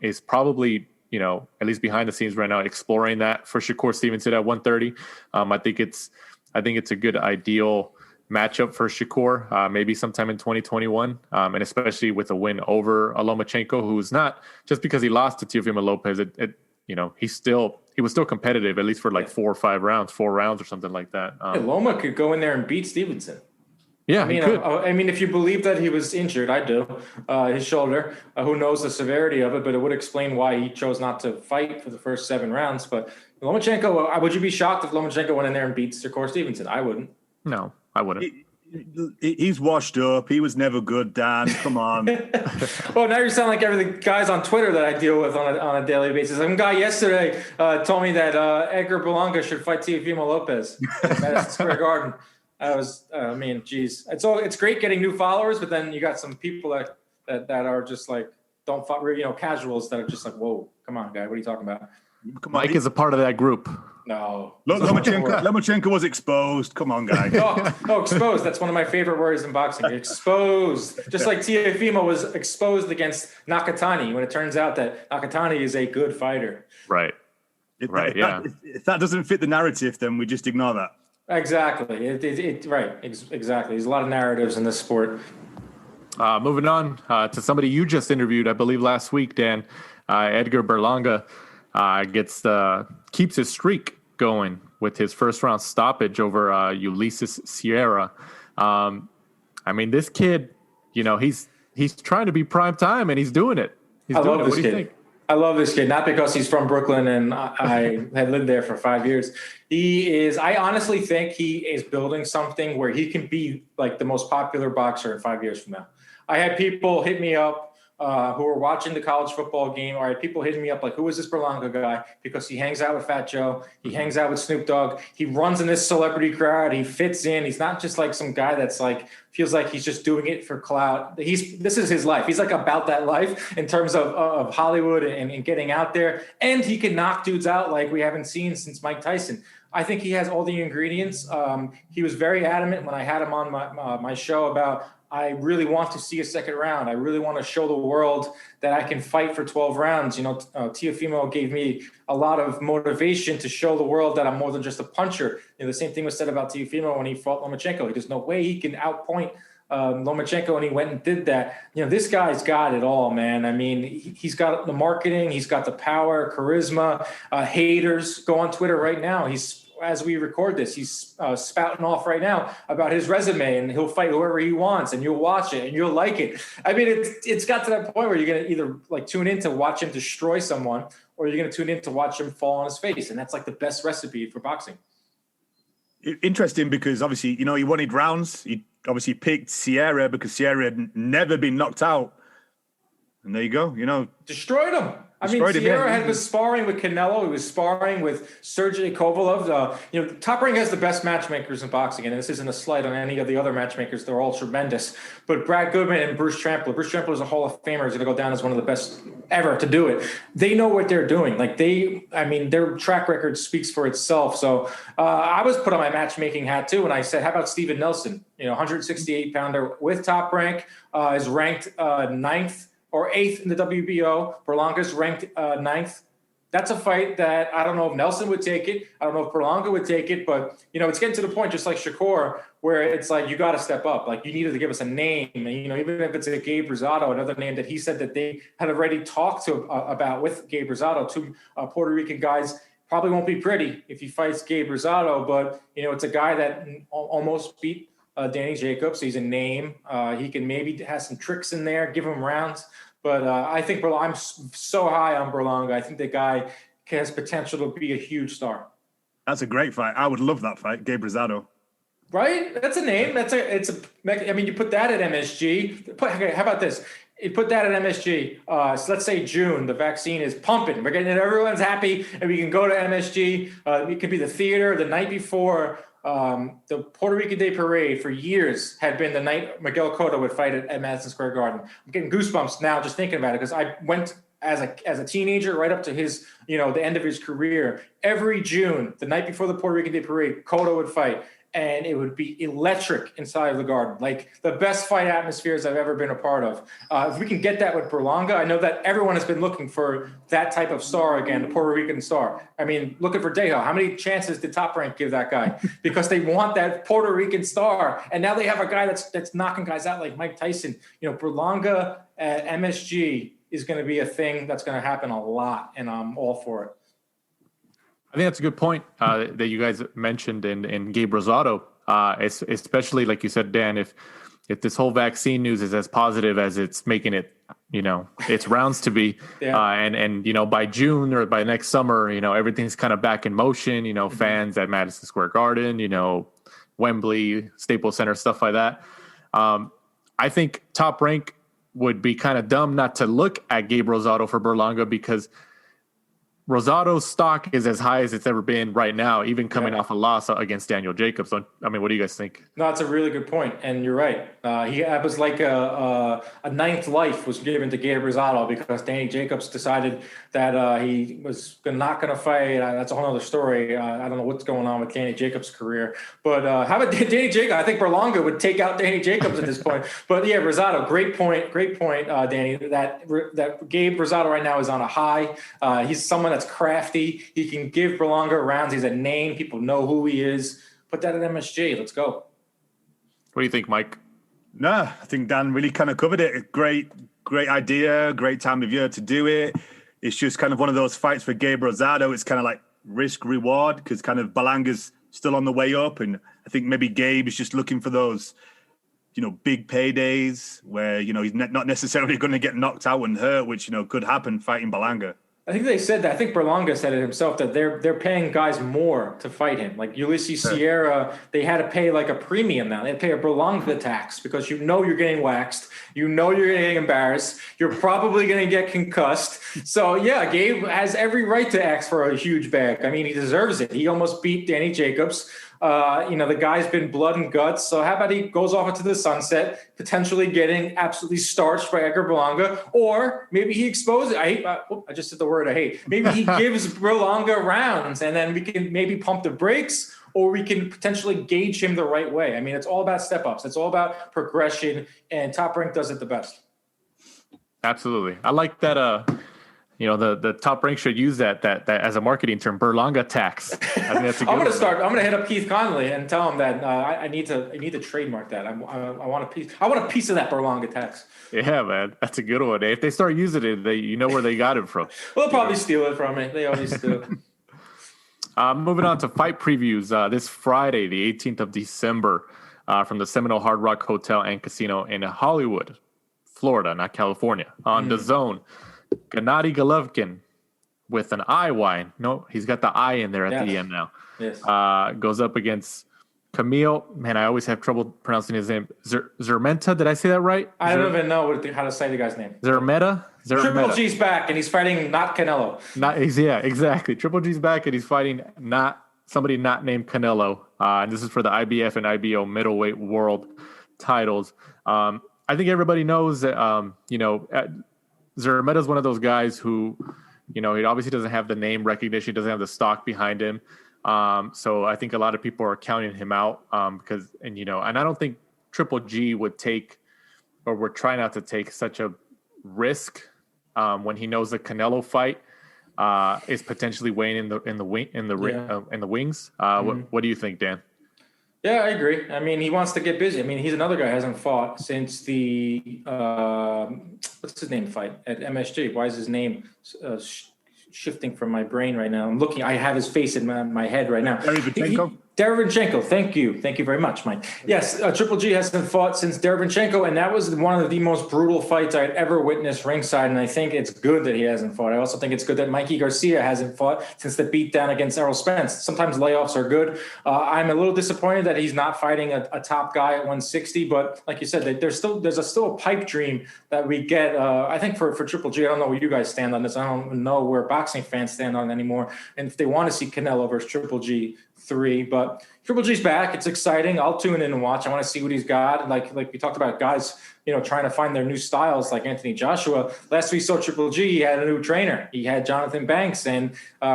is probably, at least behind the scenes right now, exploring that for Shakur Stevenson at 130. I think it's a good ideal matchup for Shakur, maybe sometime in 2021, and especially with a win over Lomachenko, who's not just because he lost to Teofimo Lopez. He was still competitive, at least for like 4 rounds or something like that. Loma could go in there and beat Stevenson. Yeah, I mean, if you believe that he was injured, I do. His shoulder. Who knows the severity of it? But it would explain why he chose not to fight for the first 7 rounds. But Lomachenko, would you be shocked if Lomachenko went in there and beat Shakur Stevenson? I wouldn't. No, I wouldn't. He's washed up. He was never good, Dan. Come on. Well, now you sound like every the guys on Twitter that I deal with on a daily basis. Some guy yesterday told me that Edgar Berlanga should fight Teofimo Lopez at Madison Square Garden. Geez. It's great getting new followers, but then you got some people that are just like don't follow, casuals that are just like, whoa, come on, guy, what are you talking about? Mike is a part of that group. No. Lomachenko was exposed. Come on, guy. Oh, exposed. That's one of my favorite words in boxing. Exposed. Just like Teofimo was exposed against Nakatani when it turns out that Nakatani is a good fighter. Right. If that doesn't fit the narrative, then we just ignore that. Exactly. Exactly. There's a lot of narratives in this sport. Moving on to somebody you just interviewed, I believe last week, Dan. Edgar Berlanga keeps his streak going with his first round stoppage over Ulises Sierra. This kid, he's trying to be prime time and he's doing it. I love this kid, not because he's from Brooklyn and I had lived there for 5 years. I honestly think he is building something where he can be like the most popular boxer in 5 years from now. I had people hit me up who were watching the college football game, or I had people hitting me up like, who is this Berlanga guy? Because he hangs out with Fat Joe. He hangs out with Snoop Dogg. He runs in this celebrity crowd. He fits in. He's not just like some guy that's like, feels like he's just doing it for clout. This is his life. He's like about that life in terms of Hollywood and getting out there. And he can knock dudes out like we haven't seen since Mike Tyson. I think he has all the ingredients. He was very adamant when I had him on my show about, I really want to see a second round. I really want to show the world that I can fight for 12 rounds. Teofimo gave me a lot of motivation to show the world that I'm more than just a puncher. The same thing was said about Teofimo when he fought Lomachenko. There's no way he can outpoint Lomachenko, and he went and did that. This guy's got it all, man. He's got the marketing. He's got the power, charisma, haters. Go on Twitter right now. As we record this, he's spouting off right now about his resume, and he'll fight whoever he wants, and you'll watch it and you'll like it. It's got to that point where you're going to either like tune in to watch him destroy someone, or you're going to tune in to watch him fall on his face. And that's like the best recipe for boxing. Interesting, because obviously, he wanted rounds. He obviously picked Sierra because Sierra had never been knocked out. And there you go, destroyed him. Sierra was sparring with Canelo. He was sparring with Sergey Kovalev. Top Rank has the best matchmakers in boxing, and this isn't a slight on any of the other matchmakers. They're all tremendous. But Brad Goodman and Bruce Trampler. Bruce Trampler is a Hall of Famer. He's going to go down as one of the best ever to do it. They know what they're doing. Their track record speaks for itself. So I was put on my matchmaking hat too, and I said, how about Steven Nelson? 168-pounder with Top Rank, is ranked 9th or 8th in the WBO. Berlanga's ranked 9th. That's a fight that I don't know if Nelson would take it. I don't know if Berlanga would take it, but it's getting to the point, just like Shakur, where it's like, you got to step up. Like, you needed to give us a name, and, even if it's a Gabe Rosado, another name that he said that they had already talked to about with Gabe Rosado, 2 Puerto Rican guys. Probably won't be pretty if he fights Gabe Rosado, but it's a guy that almost beat Danny Jacobs. He's a name. He can maybe have some tricks in there, give him rounds. But I think I'm so high on Berlanga. I think the guy has potential to be a huge star. That's a great fight. I would love that fight, Gabe Rosado. Right? That's a name. You put that at MSG. How about this? You put that at MSG. So let's say June, the vaccine is pumping. We're getting it. Everyone's happy, and we can go to MSG. It could be the theater the night before. The Puerto Rican Day Parade for years had been the night Miguel Cotto would fight at Madison Square Garden. I'm getting goosebumps now just thinking about it, because I went as a teenager right up to his, the end of his career. Every June, the night before the Puerto Rican Day Parade, Cotto would fight. and it would be electric inside of the Garden, like the best fight atmospheres I've ever been a part of. If we can get that with Berlanga, I know that everyone has been looking for that type of star again, the Puerto Rican star. I mean, looking for Deja. How many chances did Top Rank give that guy? Because they want that Puerto Rican star, and now they have a guy that's knocking guys out like Mike Tyson. Berlanga at MSG is going to be a thing that's going to happen a lot, and I'm all for it. I think that's a good point that you guys mentioned in Gabe Rosado, especially like you said, Dan, if this whole vaccine news is as positive as it's making it, its rounds to be, and by June or by next summer, everything's kind of back in motion, fans at Madison Square Garden, Wembley, Staples Center, stuff like that. I think Top Rank would be kind of dumb not to look at Gabe Rosado for Berlanga, because Rosado's stock is as high as it's ever been right now, even coming off a loss against Daniel Jacobs. What do you guys think? No, it's a really good point, and you're right. He was like a ninth life was given to Gabe Rosado because Danny Jacobs decided that he was not going to fight. That's a whole other story. I don't know what's going on with Danny Jacobs' career, but how about Danny Jacobs? I think Berlanga would take out Danny Jacobs at this point. But yeah, Rosado, great point, Danny. That Gabe Rosado right now is on a high. He's someone that's crafty. He can give Berlanga rounds. He's a name. People know who he is. Put that at MSG. Let's go. What do you think, Mike? No, I think Dan really kind of covered it. Great idea. Great time of year to do it. It's just kind of one of those fights for Gabe Rosado. It's kind of like risk reward, because kind of Berlanga's still on the way up. And I think maybe Gabe is just looking for those, big paydays where, he's not necessarily going to get knocked out and hurt, which, could happen fighting Berlanga. I think they said that. I think Berlanga said it himself, that they're paying guys more to fight him. Like Ulysses Sierra, they had to pay like a premium now. They had to pay a Berlanga tax because you're getting waxed. You're getting embarrassed. You're probably going to get concussed. So, yeah, Gabe has every right to ask for a huge bag. I mean, he deserves it. He almost beat Danny Jacobs. The guy's been blood and guts. So how about he goes off into the sunset, potentially getting absolutely starched by Edgar Berlanga, or maybe he exposes. I just said the word I hate. Maybe he gives Berlanga rounds, and then we can maybe pump the brakes, or we can potentially gauge him the right way. I mean, it's all about step-ups. It's all about progression, and Top Rank does it the best. Absolutely. I like that. The Top Rank should use that as a marketing term, Berlanga tax. I think that's a good I'm going to hit up Keith Connolly and tell him that I need to trademark that. I want a piece. I want a piece of that Berlanga tax. Yeah, man, that's a good one. If they start using it, where they got it from. We'll probably steal it from me. They always do. Moving on to fight previews. This Friday, the 18th of December, from the Seminole Hard Rock Hotel and Casino in Hollywood, Florida, not California, on the Zone. Gennady Golovkin with an I. No, he's got the I in there at the end now. Yes. Goes up against Camille. Man, I always have trouble pronouncing his name. Szeremeta. Did I say that right? I don't even know how to say the guy's name. Szeremeta. Triple G's back, and he's fighting not Canelo. Exactly. Triple G's back, and he's fighting somebody not named Canelo. And this is for the IBF and IBO middleweight world titles. I think everybody knows that, Szeremeta is one of those guys who, he obviously doesn't have the name recognition, doesn't have the stock behind him. So I think a lot of people are counting him out because I don't think Triple G would try not to take such a risk when he knows the Canelo fight is potentially weighing in the wings. What do you think, Dan? Yeah, I agree. I mean, he wants to get busy. I mean, he's another guy who hasn't fought since the what's his name fight at MSG. Why is his name shifting from my brain right now? I'm looking. I have his face in my head right now. Derevyanchenko. Thank you very much, Mike. Yes, Triple G hasn't fought since Derevyanchenko, and that was one of the most brutal fights I'd ever witnessed ringside, and I think it's good that he hasn't fought. I also think it's good that Mikey Garcia hasn't fought since the beatdown against Errol Spence. Sometimes layoffs are good. I'm a little disappointed that he's not fighting a top guy at 160, but like you said, there's still a pipe dream that we get. I think for Triple G, I don't know where you guys stand on this. I don't know where boxing fans stand on it anymore, and if they want to see Canelo versus Triple G 3, but Triple G's back. It's exciting. I'll tune in and watch. I want to see what he's got. Like we talked about, guys trying to find their new styles like Anthony Joshua. Last we saw Triple G, he had a new trainer. He had Jonathan Banks, and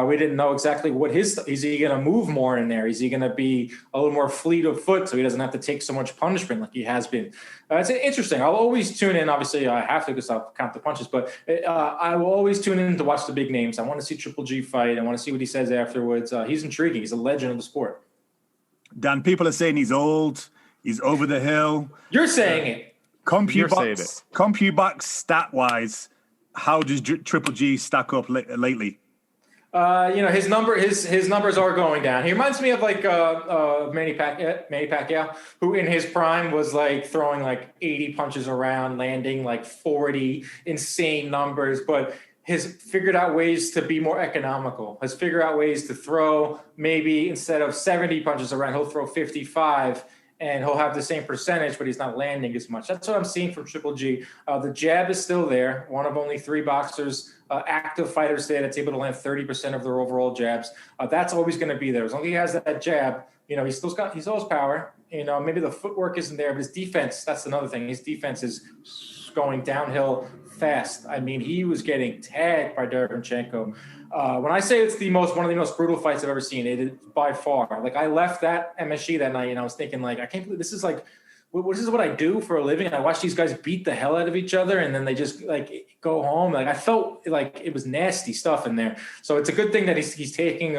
we didn't know exactly what is he going to move more in there? Is he going to be a little more fleet of foot so he doesn't have to take so much punishment like he has been? It's interesting. I'll always tune in. Obviously, I have to because I'll count the punches, but I will always tune in to watch the big names. I want to see Triple G fight. I want to see what he says afterwards. He's intriguing. He's a legend of the sport. Dan, people are saying he's old. He's over the hill. You're saying it. CompuBox stat-wise, how does Triple G stack up lately? His numbers are going down. He reminds me of like Manny Pacquiao, who in his prime was like throwing like 80 punches around, landing like 40 insane numbers, but has figured out ways to be more economical, has figured out ways to throw maybe instead of 70 punches around, he'll throw 55 and he'll have the same percentage, but he's not landing as much. That's what I'm seeing from Triple G. The jab is still there. One of only 3 boxers, active fighters today that's able to land 30% of their overall jabs. That's always going to be there. As long as he has that jab, he still has power. Maybe the footwork isn't there, but his defense, that's another thing. His defense is going downhill fast. I mean, he was getting tagged by Derevyanchenko. When I say it's one of the most brutal fights I've ever seen, it is by far. Like I left that MSG that night and I was thinking like, I can't believe this is like, this is what I do for a living. And I watch these guys beat the hell out of each other and then they just like go home. Like I felt like it was nasty stuff in there. So it's a good thing that he's taking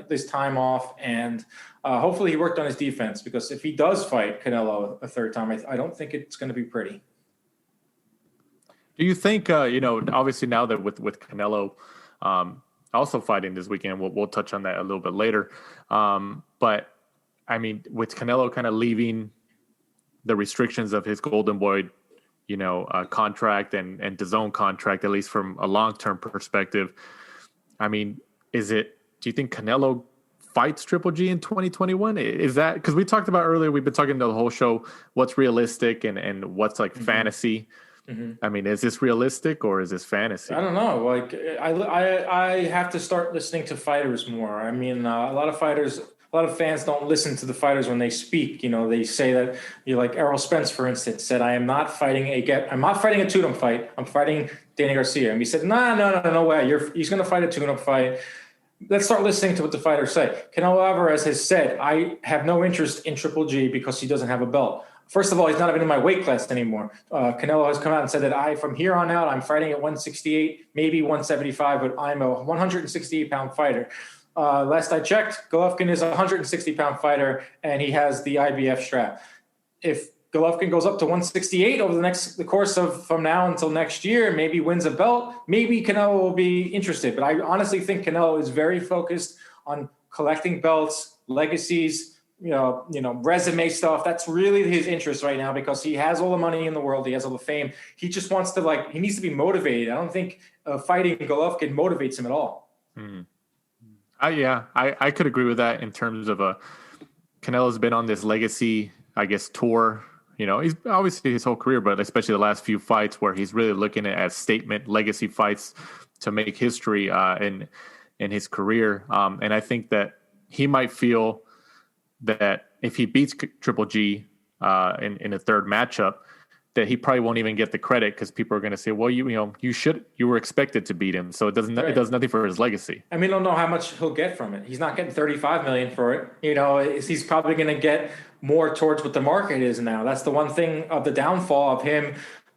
this time off and hopefully he worked on his defense because if he does fight Canelo a third time, I don't think it's going to be pretty. Do you think, obviously now that with Canelo also fighting this weekend, we'll touch on that a little bit later. But, I mean, with Canelo kind of leaving the restrictions of his Golden Boy, contract and DAZN contract, at least from a long-term perspective, I mean, do you think Canelo fights Triple G in 2021? Is that, because we talked about earlier, we've been talking the whole show, what's realistic and what's like fantasy. Mm-hmm. I mean, is this realistic or is this fantasy? I don't know. Like, I have to start listening to fighters more. I mean, a lot of fans don't listen to the fighters when they speak. They say that like Errol Spence, for instance, said, I'm not fighting a tune-up fight. I'm fighting Danny Garcia. And he said, no way. He's going to fight a tune-up fight. Let's start listening to what the fighters say. Canelo Alvarez has said, I have no interest in Triple G because he doesn't have a belt. First of all, he's not even in my weight class anymore. Canelo has come out and said that from here on out, I'm fighting at 168, maybe 175, but I'm a 168-pound fighter. Last I checked, Golovkin is a 160-pound fighter, and he has the IBF strap. If Golovkin goes up to 168 over the course of from now until next year, maybe wins a belt, maybe Canelo will be interested. But I honestly think Canelo is very focused on collecting belts, legacies, resume stuff. That's really his interest right now because he has all the money in the world. He has all the fame. He just wants to he needs to be motivated. I don't think fighting Golovkin motivates him at all. Mm-hmm. I could agree with that in terms of Canelo's been on this legacy, I guess, tour. He's obviously his whole career, but especially the last few fights where he's really looking at statement legacy fights to make history in his career. And I think that he might feel that if he beats Triple G in a third matchup, that he probably won't even get the credit because people are going to say, well, you were expected to beat him. So it does nothing for his legacy. I mean, I don't know how much he'll get from it. He's not getting $35 million for it. He's probably going to get more towards what the market is now. That's the one thing of the downfall of him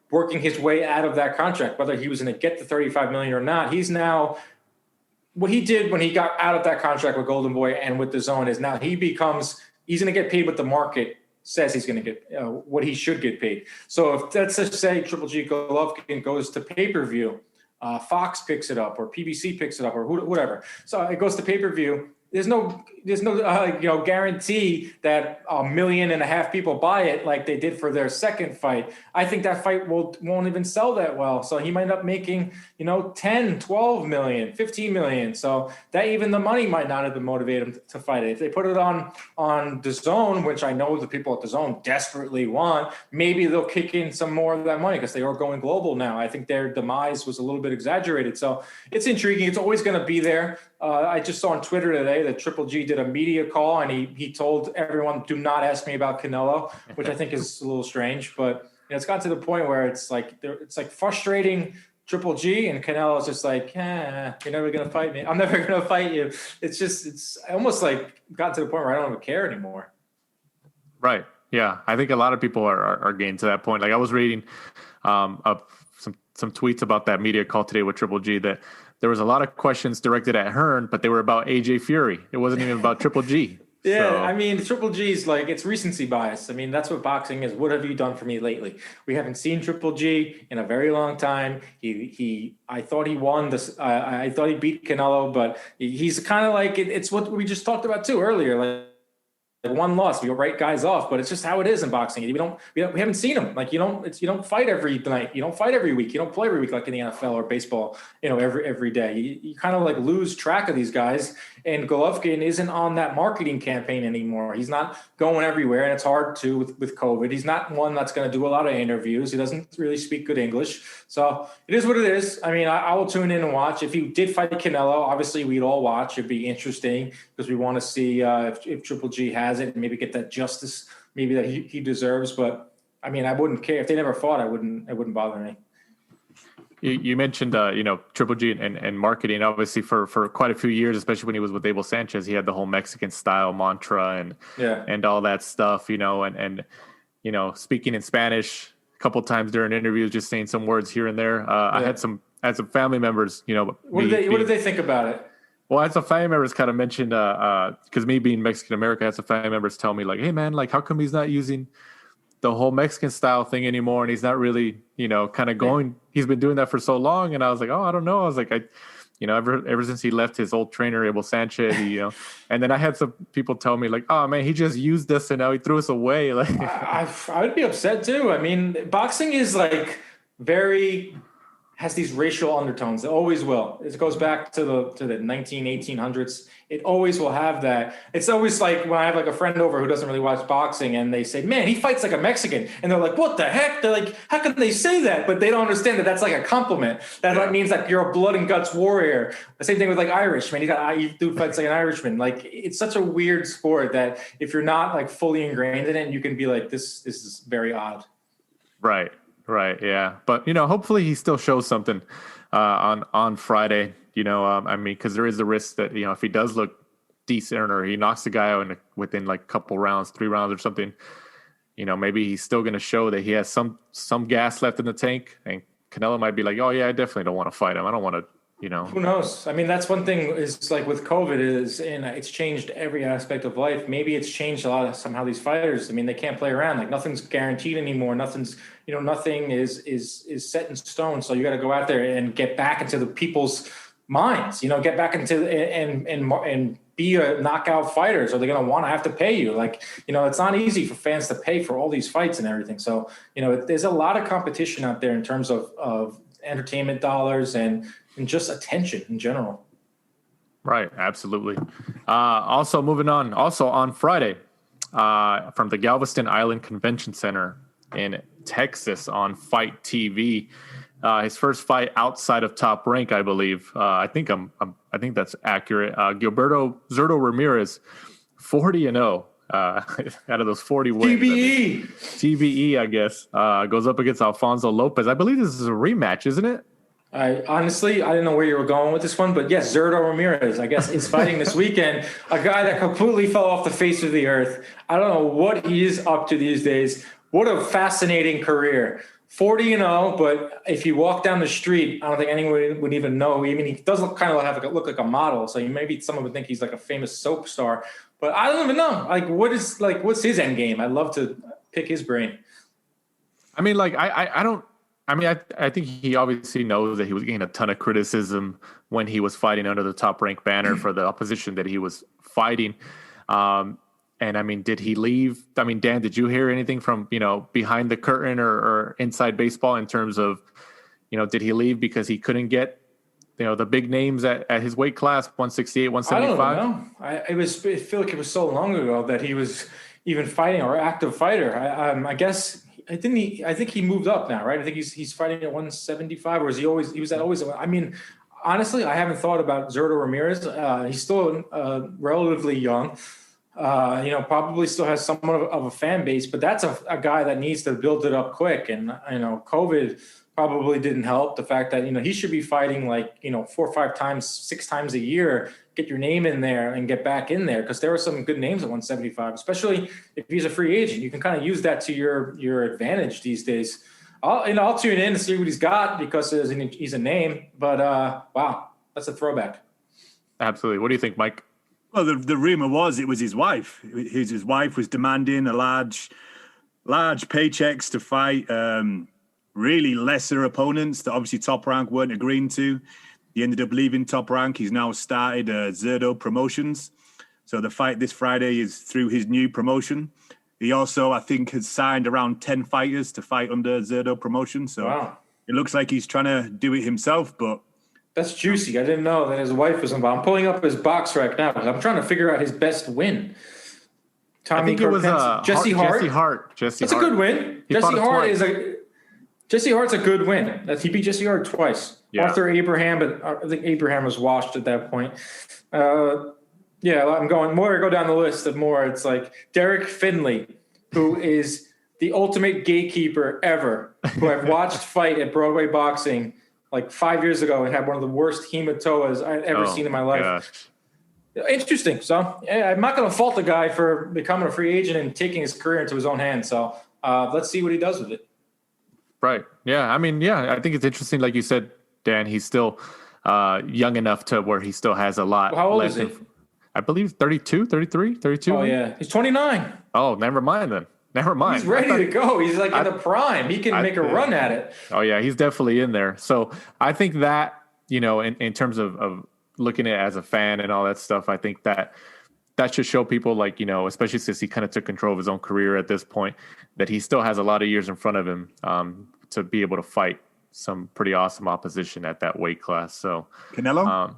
working his way out of that contract, whether he was going to get the $35 million or not. He's now, what he did when he got out of that contract with Golden Boy and with DAZN is now he's going to get paid what the market says he's going to get, what he should get paid. So if let's just say Triple G Golovkin goes to pay-per-view, Fox picks it up or PBC picks it up or whatever. So it goes to pay-per-view. There's no guarantee that 1.5 million people buy it like they did for their second fight. I think that fight won't even sell that well. So he might end up making 10, 12 million, 15 million. So that even the money might not have been motivated him to fight it. If they put it on DAZN, which I know the people at DAZN desperately want, maybe they'll kick in some more of that money because they are going global now. I think their demise was a little bit exaggerated. So it's intriguing. It's always going to be there. I just saw on Twitter today that Triple G did a media call and he told everyone, do not ask me about Canelo, which I think is a little strange, but it's gotten to the point where it's like frustrating Triple G, and Canelo's just like, you're never going to fight me. I'm never going to fight you. It's almost like gotten to the point where I don't even care anymore. Right. Yeah. I think a lot of people are getting to that point. Like I was reading some tweets about that media call today with Triple G that there was a lot of questions directed at Hearn, but they were about AJ Fury. It wasn't even about Triple G. Yeah, so. I mean, Triple G's like, it's recency bias. I mean, that's what boxing is. What have you done for me lately? We haven't seen Triple G in a very long time. I thought he won this. I thought he beat Canelo, but he's kind of like, it's what we just talked about too earlier. Like one loss, we write guys off, but it's just how it is in boxing. We haven't seen them. Like you don't fight every night. You don't fight every week. You don't play every week like in the NFL or baseball. Every day. You kind of like lose track of these guys. And Golovkin isn't on that marketing campaign anymore. He's not going everywhere, and it's hard to with COVID. He's not one that's going to do a lot of interviews. He doesn't really speak good English, so it is what it is. I mean, I will tune in and watch. If he did fight Canelo, obviously we'd all watch. It'd be interesting because we want to see if Triple G has it and maybe get that justice maybe that he deserves. But I mean, I wouldn't care if they never fought. It wouldn't bother me. You mentioned, Triple G and marketing, obviously for quite a few years, especially when he was with Abel Sanchez, he had the whole Mexican style mantra and all that stuff, and speaking in Spanish a couple times during interviews, just saying some words here and there. I had some family members, What did they think about it? Well, I had some family members kind of mentioned, because me being Mexican American, I had some family members tell me like, hey man, like how come he's not using the whole Mexican style thing anymore, and he's not really, kind of going. He's been doing that for so long, and I was like, oh, I don't know. I was like, ever since he left his old trainer Abel Sanchez, and then I had some people tell me like, oh man, he just used us and now he threw us away. Like, I would be upset too. I mean, boxing is like has these racial undertones. It always will. It goes back to the 1800s. It always will have that. It's always like when I have like a friend over who doesn't really watch boxing and they say, man, he fights like a Mexican. And they're like, what the heck? They're like, how can they say that? But they don't understand that that's like a compliment. That means like you're a blood and guts warrior. The same thing with like Irish, man. Dude fights like an Irishman. Like it's such a weird sport that if you're not like fully ingrained in it, you can be like, this is very odd. Right. Yeah. But, hopefully he still shows something on Friday, I mean, because there is a risk that, if he does look decent or he knocks the guy out within like a couple rounds, 3 rounds or something, maybe he's still going to show that he has some gas left in the tank. And Canelo might be like, oh, yeah, I definitely don't want to fight him. I don't want to. Who knows? I mean, that's one thing is like with COVID and it's changed every aspect of life. Maybe it's changed a lot of somehow these fighters. I mean, they can't play around. Like nothing's guaranteed anymore. Nothing is set in stone. So you got to go out there and get back into the people's minds, get back into and be a knockout fighters. Are they going to want to have to pay you? Like, it's not easy for fans to pay for all these fights and everything. So, there's a lot of competition out there in terms of entertainment dollars and just attention in general. Right. Absolutely. Also moving on, also on Friday, from the Galveston Island Convention Center in Texas on Fight TV, his first fight outside of Top Rank, I believe. I think that's accurate. Zurdo Ramirez, 40-0. Out of those 40 wins. TBE, I guess, goes up against Alfonso Lopez. I believe this is a rematch, isn't it? Honestly, I didn't know where you were going with this one, but yes, Zurdo Ramirez, I guess, is fighting this weekend. A guy that completely fell off the face of the earth. I don't know what he is up to these days. What a fascinating career. 40-0, but if you walk down the street, I don't think anyone would even know. I mean, he does look look like a model, so maybe someone would think he's like a famous soap star. But I don't even know. Like, what's his end game? I'd love to pick his brain. I mean, like, I don't. I mean, I think he obviously knows that he was getting a ton of criticism when he was fighting under the Top Rank banner for the opposition that he was fighting. And I mean, did he leave? I mean, Dan, did you hear anything from, behind the curtain or inside baseball in terms of, did he leave because he couldn't get, the big names at his weight class, 168, 175? I don't know. I feel like it was so long ago that he was even fighting or active fighter. I guess. I think he moved up now, right? I think he's fighting at 175, or is he was always. I mean, honestly, I haven't thought about Zurdo Ramirez. He's still relatively young. Probably still has somewhat of a fan base, but that's a guy that needs to build it up quick. And, COVID probably didn't help the fact that, he should be fighting 4 or 5 times, 6 times a year, get your name in there and get back in there. Cause there are some good names at 175, especially if he's a free agent. You can kind of use that to your advantage these days. I'll tune in to see what he's got because he's a name, but wow, that's a throwback. Absolutely. What do you think, Mike? Well, the rumor was it was his wife. His wife was demanding a large paychecks to fight really lesser opponents that obviously Top Rank weren't agreeing to. He ended up leaving Top Rank. He's now started Zurdo Promotions. So the fight this Friday is through his new promotion. He also, I think, has signed around 10 fighters to fight under Zurdo Promotions. So wow. It looks like he's trying to do it himself, but that's juicy. I didn't know that his wife was involved. I'm pulling up his box right now because I'm trying to figure out his best win. I think it was Jesse Hart. That's a good win. Jesse Hart's a good win. He beat Jesse Hart twice. Yeah. Arthur Abraham, but I think Abraham was washed at that point. I'm going more. I go down the list of more. It's like Derek Finley, who is the ultimate gatekeeper ever, who I've watched fight at Broadway Boxing like 5 years ago and had one of the worst hematoas I've ever seen in my life. Gosh. Interesting. So I'm not going to fault the guy for becoming a free agent and taking his career into his own hands. So let's see what he does with it. Right. Yeah. I mean, I think it's interesting. Like you said, Dan, he's still young enough to where he still has a lot. Well, how old is he? I believe 32, 33, 32. Oh, yeah. He's 29. Oh, never mind then. Never mind. He's ready to go. He's in the prime. He can make a run at it. Oh, yeah. He's definitely in there. So I think that, in terms of looking at it as a fan and all that stuff, I think that should show people especially since he kind of took control of his own career at this point, that he still has a lot of years in front of him to be able to fight some pretty awesome opposition at that weight class. So Canelo?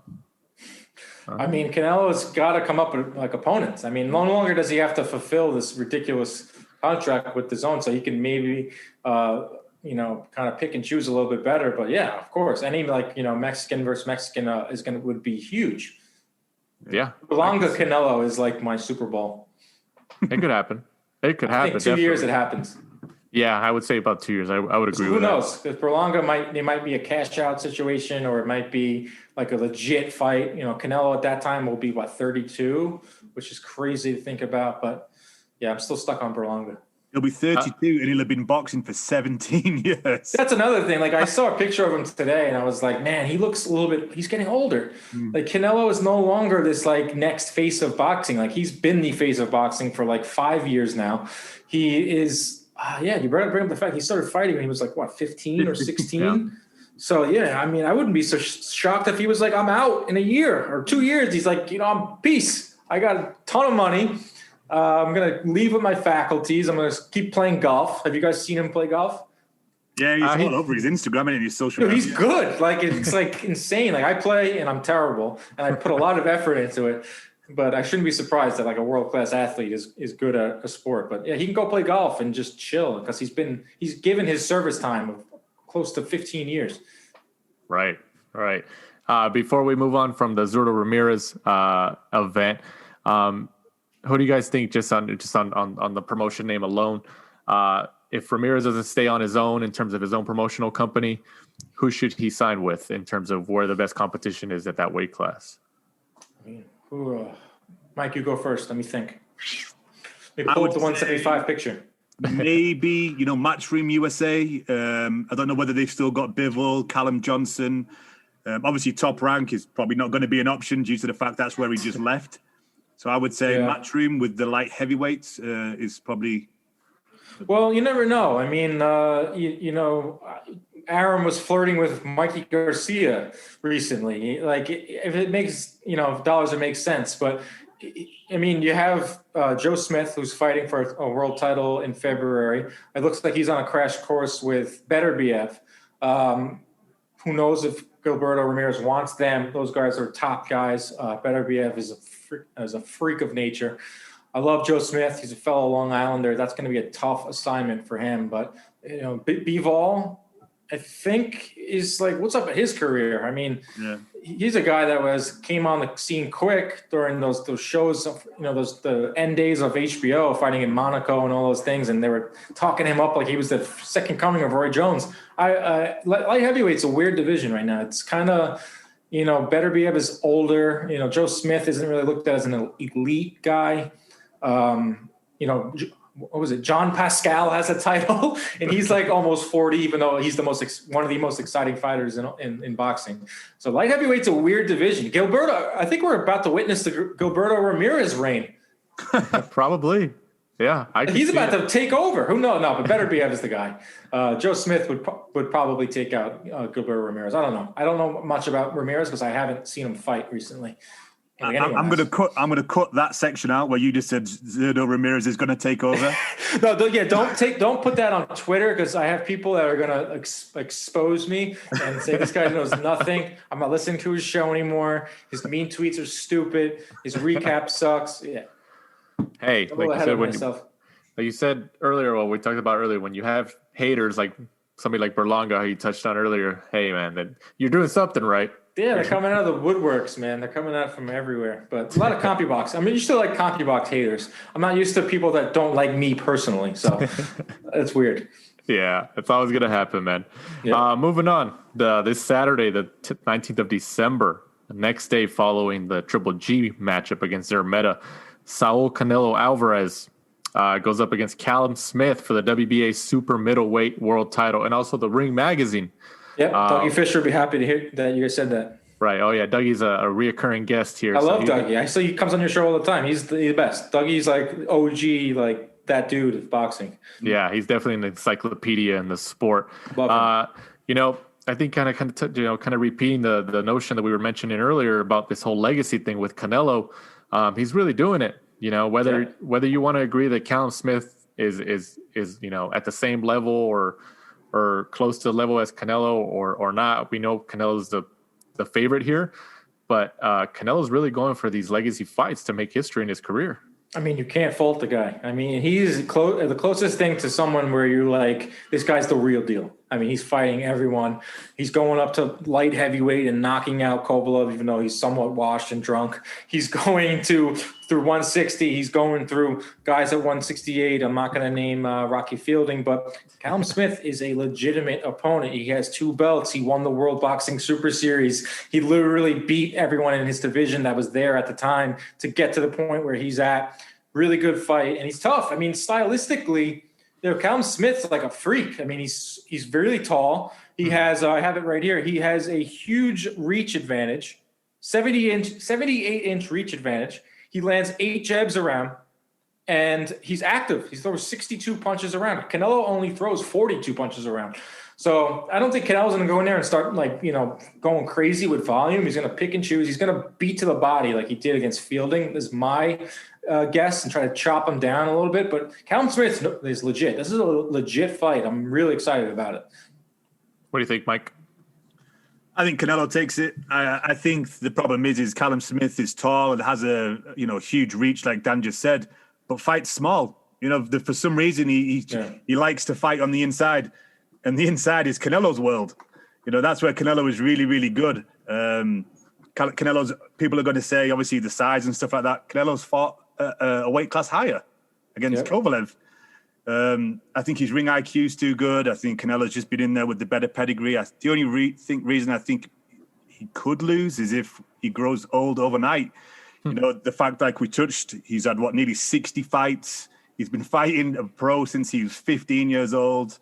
Canelo's got to come up with opponents. No longer does he have to fulfill this ridiculous contract with the zone, so he can maybe, kind of pick and choose a little bit better. But yeah, of course, any Mexican versus Mexican would be huge. Yeah, Berlanga Canelo is like my Super Bowl. It could happen. It could happen. 2 years it happens. Yeah, I would say about 2 years. I would agree with that. Who knows? Because Berlanga might be a cash out situation, or it might be like a legit fight. Canelo at that time will be 32, which is crazy to think about. But yeah, I'm still stuck on Berlanga. He'll be 32 and he'll have been boxing for 17 years. That's another thing. I saw a picture of him today and I was like, man, he looks he's getting older. Canelo is no longer this next face of boxing. He's been the face of boxing for 5 years now. He is, you bring up the fact he started fighting when he was 15 or 16. Yeah. So yeah, I wouldn't be so shocked if he was I'm out in a year or 2 years. He's I'm peace. I got a ton of money. I'm going to leave with my faculties. I'm going to keep playing golf. Have you guys seen him play golf? Yeah, he's all over his Instagram and his social media. He's good. It's insane. I play and I'm terrible and I put a lot of effort into it, but I shouldn't be surprised that a world-class athlete is good at a sport. But yeah, he can go play golf and just chill because he's given his service time of close to 15 years. Right. Before we move on from the Zurdo Ramirez event, who do you guys think just on the promotion name alone? If Ramirez doesn't stay on his own in terms of his own promotional company, who should he sign with in terms of where the best competition is at that weight class? Mike, you go first. Let me think. Maybe pull up the 175 picture. Maybe, Matchroom USA. I don't know whether they've still got Bivol, Callum Johnson. Obviously, Top Rank is probably not going to be an option due to the fact that's where he just left. So I would say Matchroom with the light heavyweights is probably. Well, you never know. Aaron was flirting with Mikey Garcia recently. If it makes, dollars, it makes sense. But you have Joe Smith, who's fighting for a world title in February. It looks like he's on a crash course with Beterbiev. Who knows if Gilberto Ramirez wants them? Those guys are top guys. Beterbiev is a freak of nature. I love Joe Smith. He's a fellow Long Islander. That's going to be a tough assignment for him. But Bivol, I think, is what's up at his career? he's a guy that came on the scene quick during those shows, the end days of HBO, fighting in Monaco and all those things, and they were talking him up like he was the second coming of Roy Jones. Light heavyweight's a weird division right now. It's kind of, Beterbiev is older. Joe Smith isn't really looked at as an elite guy. What was it? John Pascal has a title, and he's like almost 40, even though he's one of the most exciting fighters in boxing. So light heavyweight's a weird division. Gilberto, I think we're about to witness the Gilberto Ramirez reign. Probably. Yeah. He's about to take over. Who knows? No, but Beterbiev is the guy. Joe Smith would probably take out Gilberto Ramirez. I don't know. I don't know much about Ramirez because I haven't seen him fight recently. I'm going to cut that section out where you just said Zurdo Ramirez is going to take over. Don't put that on Twitter, because I have people that are going to expose me and say this guy knows nothing. I'm not listening to his show anymore. His mean tweets are stupid. His recap sucks. Yeah. Hey, like you said earlier, we talked about earlier, when you have haters like somebody like Berlanga, who you touched on earlier, hey man, then you're doing something right. Yeah, they're coming out of the woodworks, man. They're coming out from everywhere. But a lot of CompuBox. I mean, you still like CompuBox haters. I'm not used to people that don't like me personally, so it's weird. Yeah, it's always going to happen, man. Yeah. Moving on. This Saturday, the 19th of December, the next day following the Triple G matchup against Szeremeta, Saul Canelo Alvarez goes up against Callum Smith for the WBA super middleweight world title, and also the Ring Magazine. Yeah, Dougie Fisher would be happy to hear that you guys said that. Right. Oh, yeah. Dougie's a reoccurring guest here. I love Dougie. I see he comes on your show all the time. He's the best. Dougie's like OG, like that dude of boxing. Yeah, he's definitely an encyclopedia in the sport. I think kind of repeating the notion that we were mentioning earlier about this whole legacy thing with Canelo. He's really doing it. Whether you want to agree that Callum Smith is at the same level or close to the level as Canelo or not. We know Canelo's the favorite here, but Canelo's really going for these legacy fights to make history in his career. I mean, you can't fault the guy. I mean, he's the closest thing to someone where you're like, this guy's the real deal. I mean, he's fighting everyone. He's going up to light heavyweight and knocking out Kovalev, even though he's somewhat washed and drunk. He's going through 160. He's going through guys at 168. I'm not going to name Rocky Fielding, but Callum Smith is a legitimate opponent. He has 2 belts. He won the World Boxing Super Series. He literally beat everyone in his division that was there at the time to get to the point where he's at. Really good fight, and he's tough. I mean, stylistically, Callum Smith's like a freak. I mean, he's really tall. He has, I have it right here. He has a huge reach advantage, 78-inch reach advantage. He lands 8 jabs around, and he's active. He throws 62 punches around. Canelo only throws 42 punches around. So I don't think Canelo's going to go in there and start going crazy with volume. He's going to pick and choose. He's going to beat to the body like he did against Fielding. This is my guess, and try to chop him down a little bit. But Callum Smith is legit. This is a legit fight. I'm really excited about it. What do you think, Mike? I think Canelo takes it. I think the problem is Callum Smith is tall and has a huge reach, like Dan just said, but fights small. For some reason he likes to fight on the inside, and the inside is Canelo's world. That's where Canelo is really, really good. Canelo's, people are going to say, obviously, the size and stuff like that. Canelo's fought a weight class higher against Kovalev. I think his ring IQ is too good. I think Canelo's just been in there with the better pedigree. The only reason I think he could lose is if he grows old overnight. The fact, like we touched, he's had nearly 60 fights. He's been fighting a pro since he was 15 years old.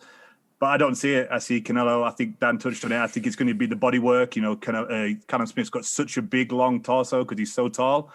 But I don't see it. I see Canelo. I think Dan touched on it. I think it's going to be the body work. Callum Smith's got such a big, long torso because he's so tall.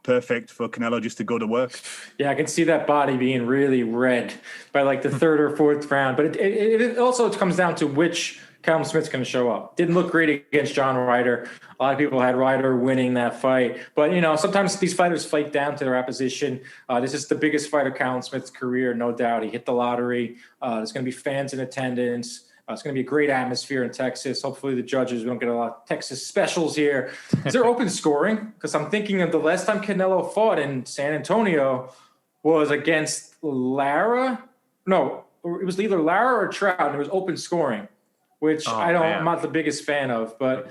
Perfect for Canelo just to go to work. Yeah, I can see that body being really red by like the 3rd or 4th round. But it also comes down to which Callum Smith's going to show up. Didn't look great against John Ryder. A lot of people had Ryder winning that fight. But, sometimes these fighters fight down to their opposition. This is the biggest fight of Callum Smith's career, no doubt. He hit the lottery. There's going to be fans in attendance. It's going to be a great atmosphere in Texas. Hopefully the judges, we don't get a lot of Texas specials here. Is there open scoring? Because I'm thinking of the last time Canelo fought in San Antonio was against Lara. No, it was either Lara or Trout, and it was open scoring, which I'm not the biggest fan of. But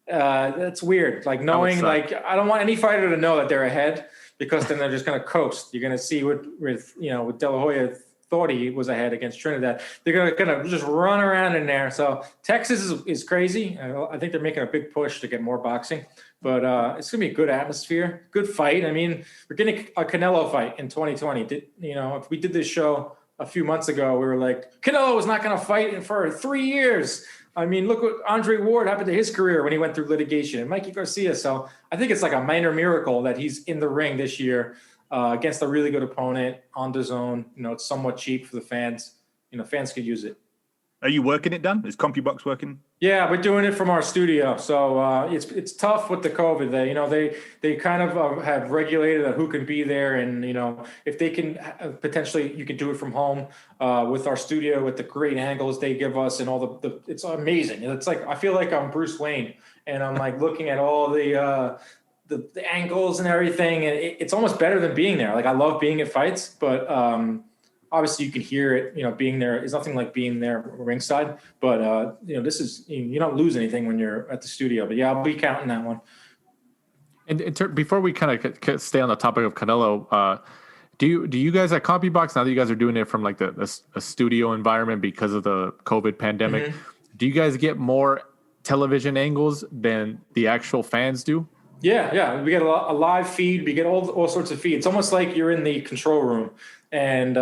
That's weird. Like knowing, like, I don't want any fighter to know that they're ahead, because then they're just going to coast. You're going to see with De La Hoya thought he was ahead against Trinidad. They're going to just run around in there. So Texas is crazy. I think they're making a big push to get more boxing, but it's going to be a good atmosphere, good fight. I mean, we're getting a Canelo fight in 2020. If we did this show a few months ago, we were like, Canelo was not going to fight for 3 years. I mean, look what Andre Ward happened to his career when he went through litigation, and Mikey Garcia. So I think it's like a minor miracle that he's in the ring this year against a really good opponent on the zone. It's somewhat cheap for the fans. Fans could use it. Are you working it, Dan? Is CompuBox working? Yeah, we're doing it from our studio. So it's tough with the COVID. They kind of have regulated who can be there, and if they can potentially, you can do it from home with our studio with the great angles they give us and all the it's amazing. It's like I feel like I'm Bruce Wayne, and I'm like looking at all the angles and everything, and it's almost better than being there. Like I love being at fights, but obviously you can hear it, being there is nothing like being there ringside, but this is, you don't lose anything when you're at the studio, but yeah, I'll be counting that one. And before we kind of stay on the topic of Canelo, do you guys at CompuBox, now that you guys are doing it from like a studio environment because of the COVID pandemic, do you guys get more television angles than the actual fans do? Yeah. We get a live feed. We get all sorts of feeds. It's almost like you're in the control room, and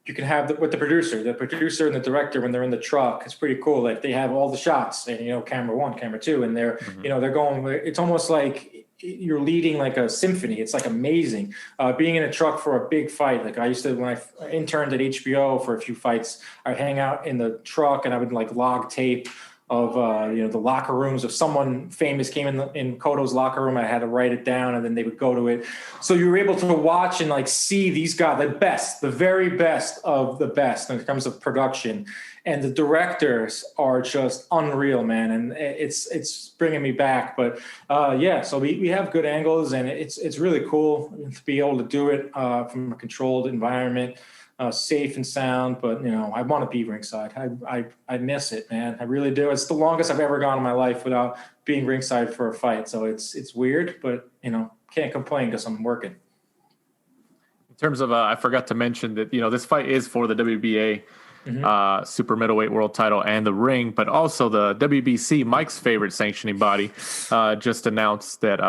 you can have with the producer and the director when they're in the truck. It's pretty cool. Like they have all the shots, and camera 1, camera 2, and they're they're going. It's almost like you're leading like a symphony. It's like amazing. Being in a truck for a big fight. Like I used to, when I interned at HBO for a few fights, I'd hang out in the truck and I would like log tape of the locker rooms. If someone famous came in Cotto's locker room, I had to write it down, and then they would go to it. So you were able to watch and like see these guys, the very best of the best when it comes to production, and the directors are just unreal, man. And it's bringing me back. But so we have good angles, and it's really cool to be able to do it from a controlled environment. Safe and sound, but I want to be ringside. I miss it, man. I really do. It's the longest I've ever gone in my life without being ringside for a fight. So it's weird, but can't complain because I'm working. In terms of, I forgot to mention that this fight is for the WBA super middleweight world title and the ring, but also the WBC, Mike's favorite sanctioning body, just announced that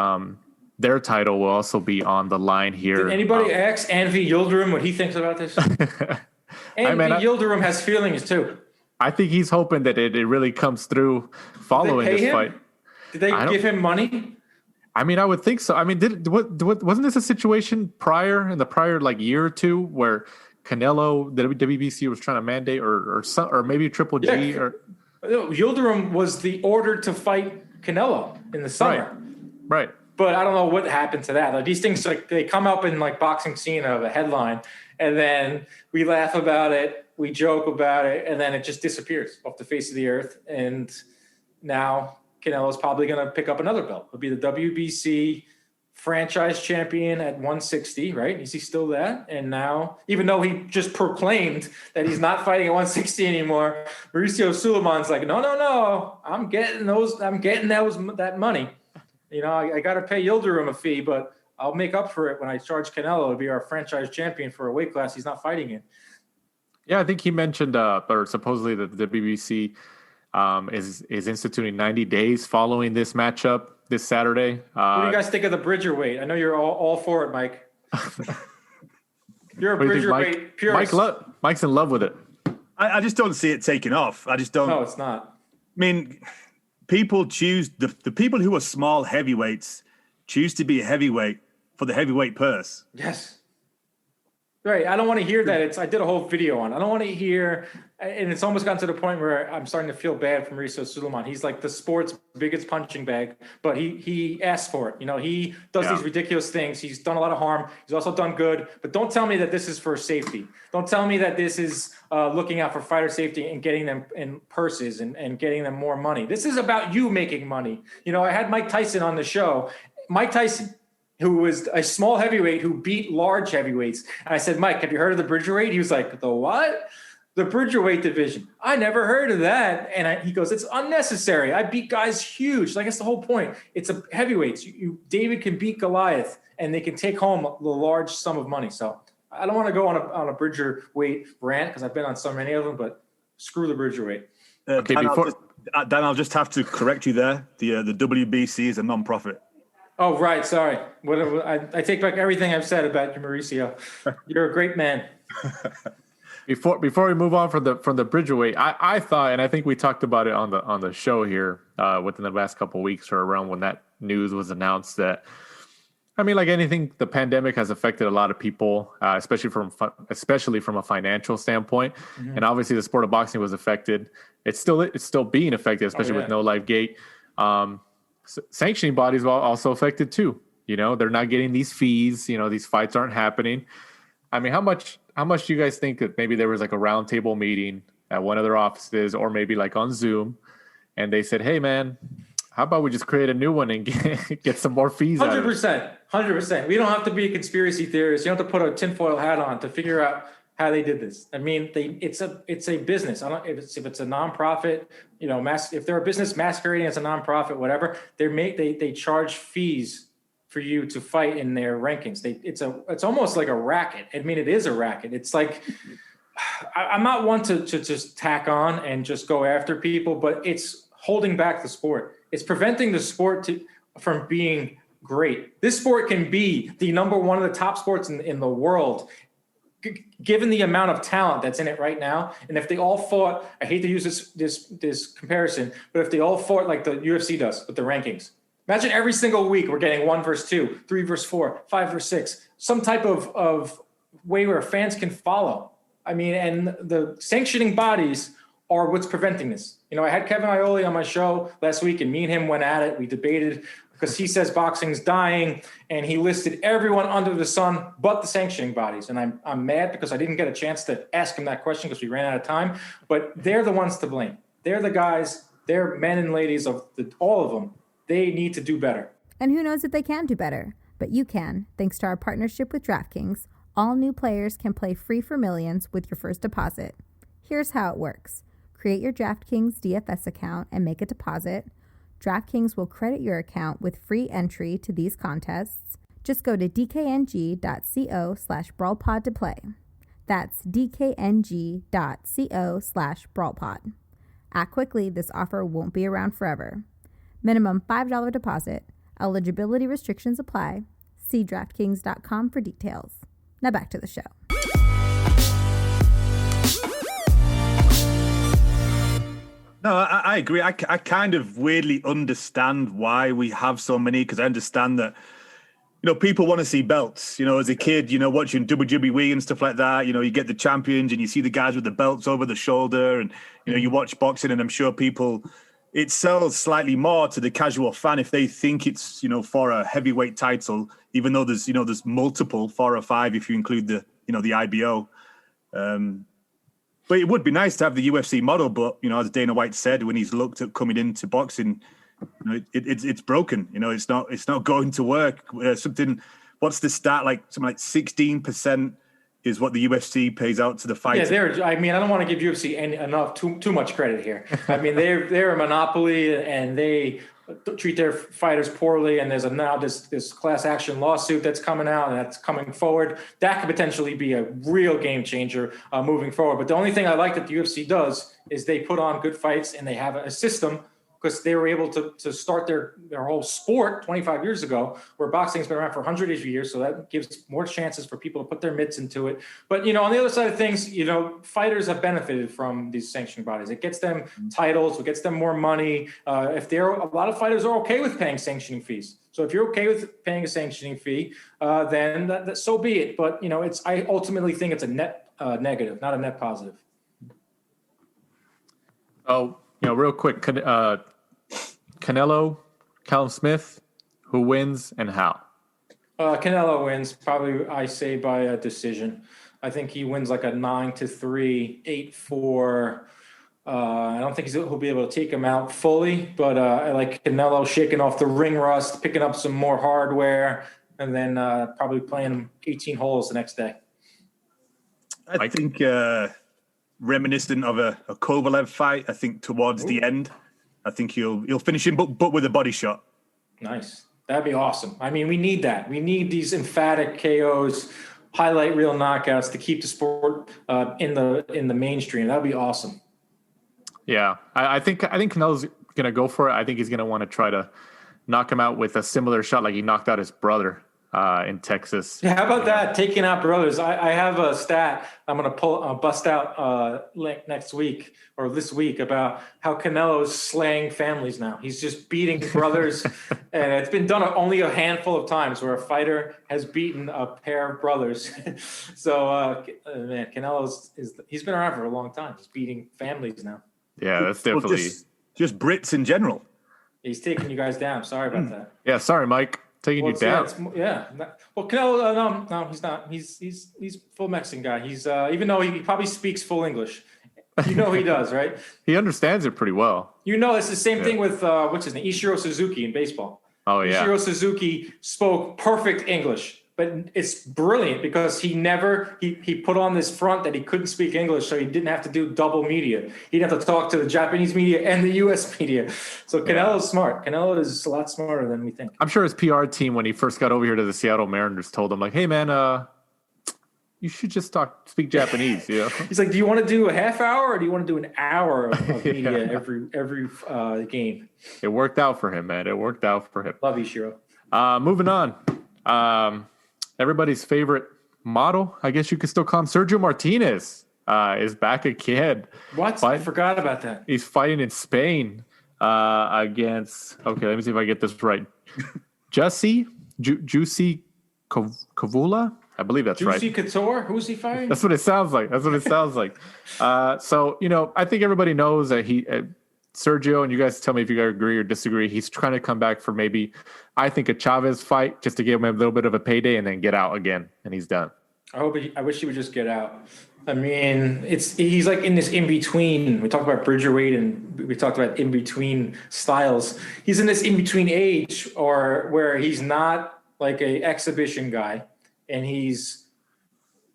their title will also be on the line here. Did anybody ask Anvi Yildirim what he thinks about this? Yildirim has feelings too. I think he's hoping that it really comes through following this fight. Did they give him money? I mean, I would think so. I mean, wasn't this a situation in the prior like year or two where Canelo, the WBC was trying to mandate or maybe Triple G or Yildirim was the order to fight Canelo in the summer. Right. But I don't know what happened to that. Like these things, like they come up in like boxing scene of a headline, and then we laugh about it, we joke about it, and then it just disappears off the face of the earth. And now Canelo's probably going to pick up another belt. It'll be the WBC franchise champion at 160, right? Is he still that? And now, even though he just proclaimed that he's not fighting at 160 anymore, Mauricio Suleiman's like, no, I'm getting that money. I got to pay Yildirim a fee, but I'll make up for it when I charge Canelo to be our franchise champion for a weight class he's not fighting in. Yeah, I think he mentioned, or supposedly that the BBC is instituting 90 days following this matchup this Saturday. What do you guys think of the Bridgerweight? I know you're all for it, Mike. You're a Bridgerweight purist. Mike's in love with it. I just don't see it taking off. I just don't. No, it's not. I mean, people choose the people who are small heavyweights choose to be a heavyweight for the heavyweight purse. Yes. Right. I don't want to hear that. I did a whole video on it. I don't want to hear, and it's almost gotten to the point where I'm starting to feel bad for Mauricio Suleiman. He's like the sport's biggest punching bag, but he asks for it. He does these ridiculous things. He's done a lot of harm. He's also done good, but don't tell me that this is for safety. Don't tell me that this is looking out for fighter safety and getting them in purses and getting them more money. This is about you making money. I had Mike Tyson on the show. Mike Tyson, who was a small heavyweight who beat large heavyweights. And I said, Mike, have you heard of the Bridgerweight? He was like, the what? The Bridgerweight division. I never heard of that. And he goes, it's unnecessary. I beat guys huge. Like, that's the whole point. It's a heavyweights. David can beat Goliath, and they can take home the large sum of money. So I don't want to go on a Bridgerweight rant because I've been on so many of them, but screw the Bridgerweight. Okay, Dan, I'll just have to correct you there. The WBC is a non-profit. Oh, right. Sorry. I take back everything I've said about you, Mauricio. You're a great man. Before we move on from the Bridgerweight, I thought, and I think we talked about it on the show here within the last couple of weeks or around when that news was announced, that I mean, like anything, the pandemic has affected a lot of people, especially from a financial standpoint. Mm-hmm. And obviously, the sport of boxing was affected. It's still being affected, especially with No Life Gate. Sanctioning bodies were also affected too. You know, they're not getting these fees. You know, these fights aren't happening. I mean, how much do you guys think that maybe there was like a roundtable meeting at one of their offices, or maybe like on Zoom, and they said, "Hey, man, how about we just create a new one and get some more fees?" 100%. We don't have to be a conspiracy theorist. You don't have to put a tinfoil hat on to figure out how they did this. I mean, it's a business. If it's a nonprofit, you know, if they're a business masquerading as a nonprofit, whatever, they charge fees for you to fight in their rankings. It's almost like a racket. I mean, it is a racket. It's like, I'm not one to just tack on and just go after people, but it's holding back the sport. It's preventing the sport from being great. This sport can be the number one of the top sports in the world, given the amount of talent that's in it right now. And if they all fought, I hate to use this comparison, but if they all fought like the UFC does with the rankings, imagine every single week we're getting 1 versus 2, 3 versus 4, 5 versus 6, some type of way where fans can follow. I mean, and the sanctioning bodies are what's preventing this. You know, I had Kevin Iole on my show last week, and me and him went at it. We debated because he says boxing's dying, and he listed everyone under the sun but the sanctioning bodies. And I'm mad because I didn't get a chance to ask him that question because we ran out of time. But they're the ones to blame. They're the guys. They're men and ladies of all of them. They need to do better. And who knows if they can do better? But you can, thanks to our partnership with DraftKings. All new players can play free for millions with your first deposit. Here's how it works. Create your DraftKings DFS account and make a deposit. DraftKings will credit your account with free entry to these contests. Just go to dkng.co/brawlpod to play. That's dkng.co/brawlpod. Act quickly, this offer won't be around forever. Minimum $5 deposit. Eligibility restrictions apply. See DraftKings.com for details. Now back to the show. No, I agree. I kind of weirdly understand why we have so many, because I understand that, you know, people want to see belts. You know, as a kid, you know, watching WWE and stuff like that, you know, you get the champions and you see the guys with the belts over the shoulder, and, you know, you watch boxing, and I'm sure it sells slightly more to the casual fan if they think it's, you know, for a heavyweight title, even though there's multiple 4 or 5 if you include the IBO. But it would be nice to have the UFC model, but, you know, as Dana White said, when he's looked at coming into boxing, you know, it's broken. You know, it's not going to work. What's the stat? Something like 16% is what the UFC pays out to the fighters. Yeah, I mean, I don't want to give UFC too much credit here. I mean, they're a monopoly, and they treat their fighters poorly. And there's now this class action lawsuit that's coming out, and that's coming forward. That could potentially be a real game changer moving forward. But the only thing I like that the UFC does is they put on good fights, and they have a system, because they were able to start their whole sport 25 years ago, where boxing's been around for 100 years. So that gives more chances for people to put their mitts into it. But, you know, on the other side of things, you know, fighters have benefited from these sanctioning bodies. It gets them titles, it gets them more money. A lot of fighters are okay with paying sanctioning fees. So if you're okay with paying a sanctioning fee, then so be it. But, you know, I ultimately think it's a net negative, not a net positive. Oh, you know, real quick, Canelo-Smith, who wins and how? Canelo wins, probably, I say, by a decision. I think he wins like a 9-3, 8-4. I don't think he'll be able to take him out fully, but I like Canelo shaking off the ring rust, picking up some more hardware, and then probably playing 18 holes the next day. I think reminiscent of a Kovalev fight. I think towards the end, I think he'll finish him, but with a body shot. Nice. That'd be awesome. I mean, we need that. We need these emphatic KOs, highlight reel knockouts to keep the sport in the mainstream. That'd be awesome. Yeah, I think Canelo's gonna go for it. I think he's gonna want to try to knock him out with a similar shot like he knocked out his brother in Texas. Yeah, how about that? Taking out brothers. I have a stat I'm going to bust out next week or this week about how Canelo's slaying families now. He's just beating brothers. And it's been done only a handful of times where a fighter has beaten a pair of brothers. So, man, he's been around for a long time. He's beating families now. Yeah, that's definitely. Just Brits in general. He's taking you guys down. Sorry about that. Yeah, sorry, Mike. Taking you down. Well, Canelo, no, he's not. He's full Mexican guy. He's even though he probably speaks full English, he does, right? He understands it pretty well. It's the same thing with what's his name, Ichiro Suzuki in baseball. Oh yeah, Ichiro Suzuki spoke perfect English, but it's brilliant because he put on this front that he couldn't speak English, so he didn't have to do double media. He'd have to talk to the Japanese media and the U.S. media. So Canelo's smart. Canelo is a lot smarter than we think. I'm sure his PR team, when he first got over here to the Seattle Mariners, told him like, "Hey man, you should just speak Japanese." You know? He's like, "Do you want to do a half hour or do you want to do an hour of media every game?" It worked out for him, man. It worked out for him. Love you, Shiro. Moving on. Everybody's favorite model, I guess you could still call him, Sergio Martinez, is back again. What? I forgot about that. He's fighting in Spain against, okay, let me see if I get this right. Juicy Cavula? I believe that's right. Juicy Couture? Who's he fighting? That's what it sounds like. So, I think everybody knows that Sergio, and you guys tell me if you guys agree or disagree, he's trying to come back for maybe, I think, a Chavez fight just to give him a little bit of a payday and then get out again, and he's done. I wish he would just get out. I mean, he's like in this in-between. We talked about Bridgerweight and we talked about in-between styles. He's in this in-between age or where he's not like a exhibition guy and he's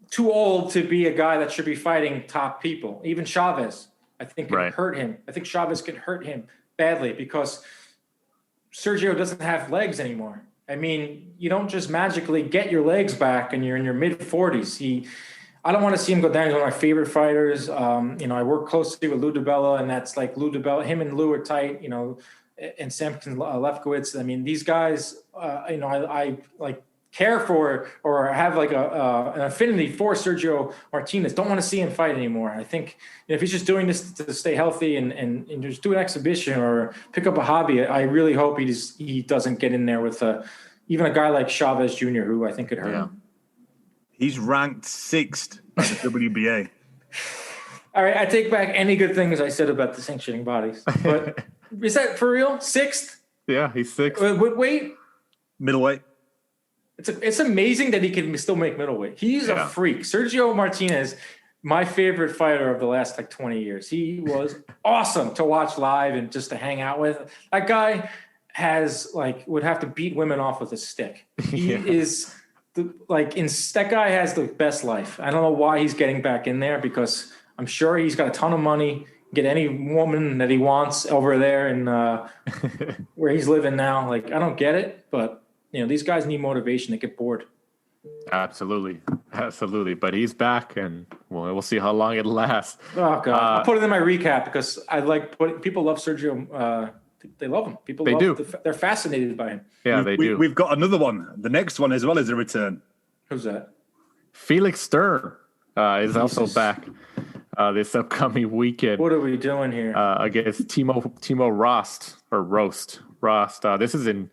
too old to be a guy that should be fighting top people. Even Chavez, I think, can hurt him. I think Chavez can hurt him badly because Sergio doesn't have legs anymore. I mean, you don't just magically get your legs back and you're in your mid-40s. I don't want to see him go down. He's one of my favorite fighters. I work closely with Lou DiBella, and that's like Lou DiBella. Him and Lou are tight, and Samson Lefkowitz. I mean, these guys, I like care for or have like an affinity for Sergio Martinez. Don't want to see him fight anymore. I think if he's just doing this to stay healthy and just do an exhibition or pick up a hobby, I really hope he doesn't get in there with even a guy like Chavez Jr., who I think could hurt him. He's ranked 6th by the WBA. All right, I take back any good things I said about the sanctioning bodies. But is that for real? 6th? Yeah, he's 6th. What weight? Middleweight. It's amazing that he can still make middleweight. He's a freak. Sergio Martinez, my favorite fighter of the last 20 years. He was awesome to watch live and just to hang out with. That guy would have to beat women off with a stick. He is that guy has the best life. I don't know why he's getting back in there because I'm sure he's got a ton of money, get any woman that he wants over there and where he's living now. I don't get it, but these guys need motivation. They get bored. Absolutely. But he's back, and we'll see how long it lasts. Oh, God. I'll put it in my recap because people love Sergio. They love him. They're fascinated by him. Yeah, they do. We've got another one. The next one as well is a return. Who's that? Felix Stern is also back this upcoming weekend. What are we doing here? Against Timo Rost. This is in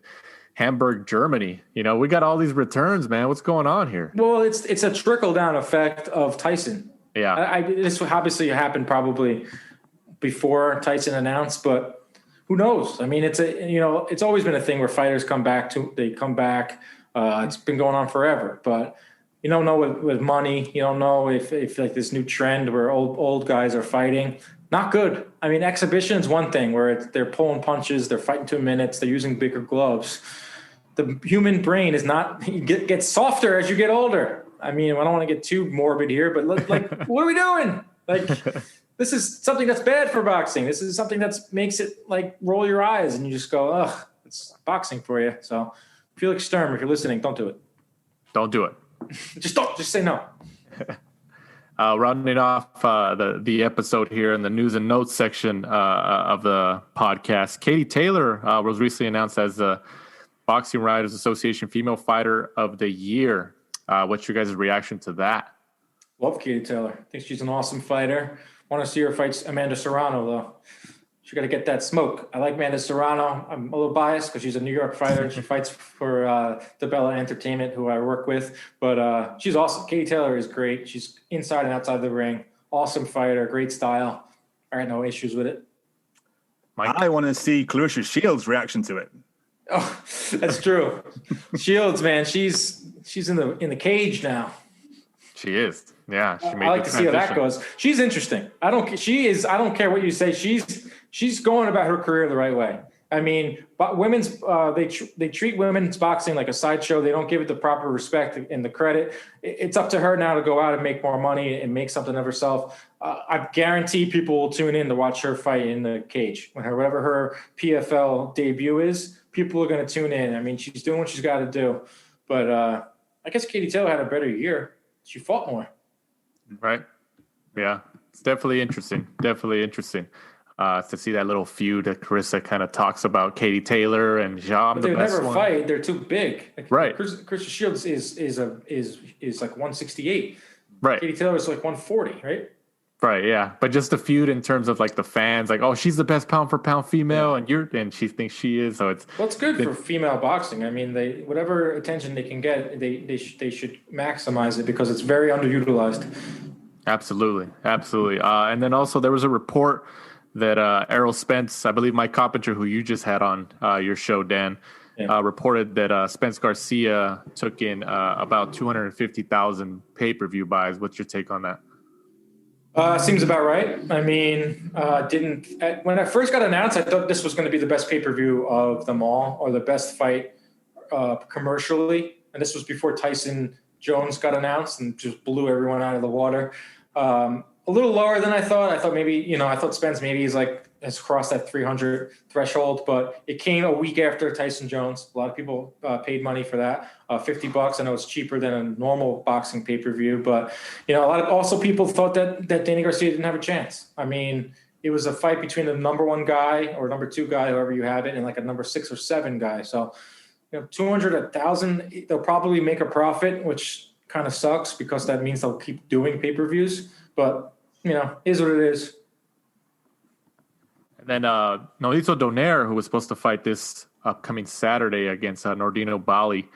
Hamburg, Germany. We got all these returns, man. What's going on here? Well, it's a trickle-down effect of Tyson. Yeah. This obviously happened probably before Tyson announced, but who knows? I mean, it's always been a thing where fighters come back. It's been going on forever, but you don't know with money. You don't know if like this new trend where old guys are fighting. Not good. I mean, exhibition is one thing where they're pulling punches, they're fighting 2 minutes, they're using bigger gloves. The human brain is not gets softer as you get older. I mean, I don't want to get too morbid here, but what are we doing? Like, this is something that's bad for boxing. This is something that makes it like roll your eyes and you just go, ugh, it's boxing for you. So Felix Sturm, if you're listening, don't do it. Don't do it. Just say no. Rounding off the episode here in the news and notes section of the podcast, Katie Taylor was recently announced as the Boxing Writers Association Female Fighter of the Year. What's your guys' reaction to that? Love Katie Taylor. I think she's an awesome fighter. Want to see her fight Amanda Serrano, though. She got to get that smoke. I like Amanda Serrano. I'm a little biased because she's a New York fighter and she fights for DeBella Entertainment, who I work with. But she's awesome. Katie Taylor is great. She's inside and outside the ring. Awesome fighter, great style. I got no issues with it. Mike? I want to see Clarissa Shields' reaction to it. Oh, that's true. Shields, man, she's in the cage now. She is. Yeah, she made I like to see how that goes. She's interesting. I don't care what you say. She's going about her career the right way. I mean, but women's they treat women's boxing like a sideshow. They don't give it the proper respect and the credit. It's up to her now to go out and make more money and make something of herself. I guarantee people will tune in to watch her fight in the cage whatever her PFL debut is. People are going to tune in. I mean, she's doing what she's got to do. But I guess Katie Taylor had a better year. She fought more. Right. Yeah. It's definitely interesting. To see that little feud that Carissa kind of talks about Katie Taylor and Jean. They never fight. They're too big. Like, right. Carissa Shields is like 168. Right. Katie Taylor is like 140. Right. Right. Yeah. But just the feud in terms of like the fans, like, oh, she's the best pound for pound female, and she thinks she is. So it's good for female boxing. I mean, whatever attention they can get, they should maximize it because it's very underutilized. Absolutely. And then also there was a report that Errol Spence, I believe Mike Coppinger, who you just had on your show, Dan, reported that Spence Garcia took in about 250,000 pay-per-view buys. What's your take on that? Seems about right. I mean, when I first got announced, I thought this was going to be the best pay-per-view of them all, or the best fight commercially. And this was before Tyson Jones got announced and just blew everyone out of the water. A little lower than I thought. I thought maybe, I thought Spence maybe has crossed that 300 threshold, but it came a week after Tyson Jones. A lot of people paid money for that. $50. I know it's cheaper than a normal boxing pay-per-view, but a lot of also people thought that Danny Garcia didn't have a chance. I mean, it was a fight between the number one guy or number two guy, however you have it, and like a number 6 or 7 guy. So, 200, 1,000, they'll probably make a profit, which kind of sucks because that means they'll keep doing pay-per-views, but is what it is. And then Nolito Donaire, who was supposed to fight this upcoming Saturday against Nordino Bali,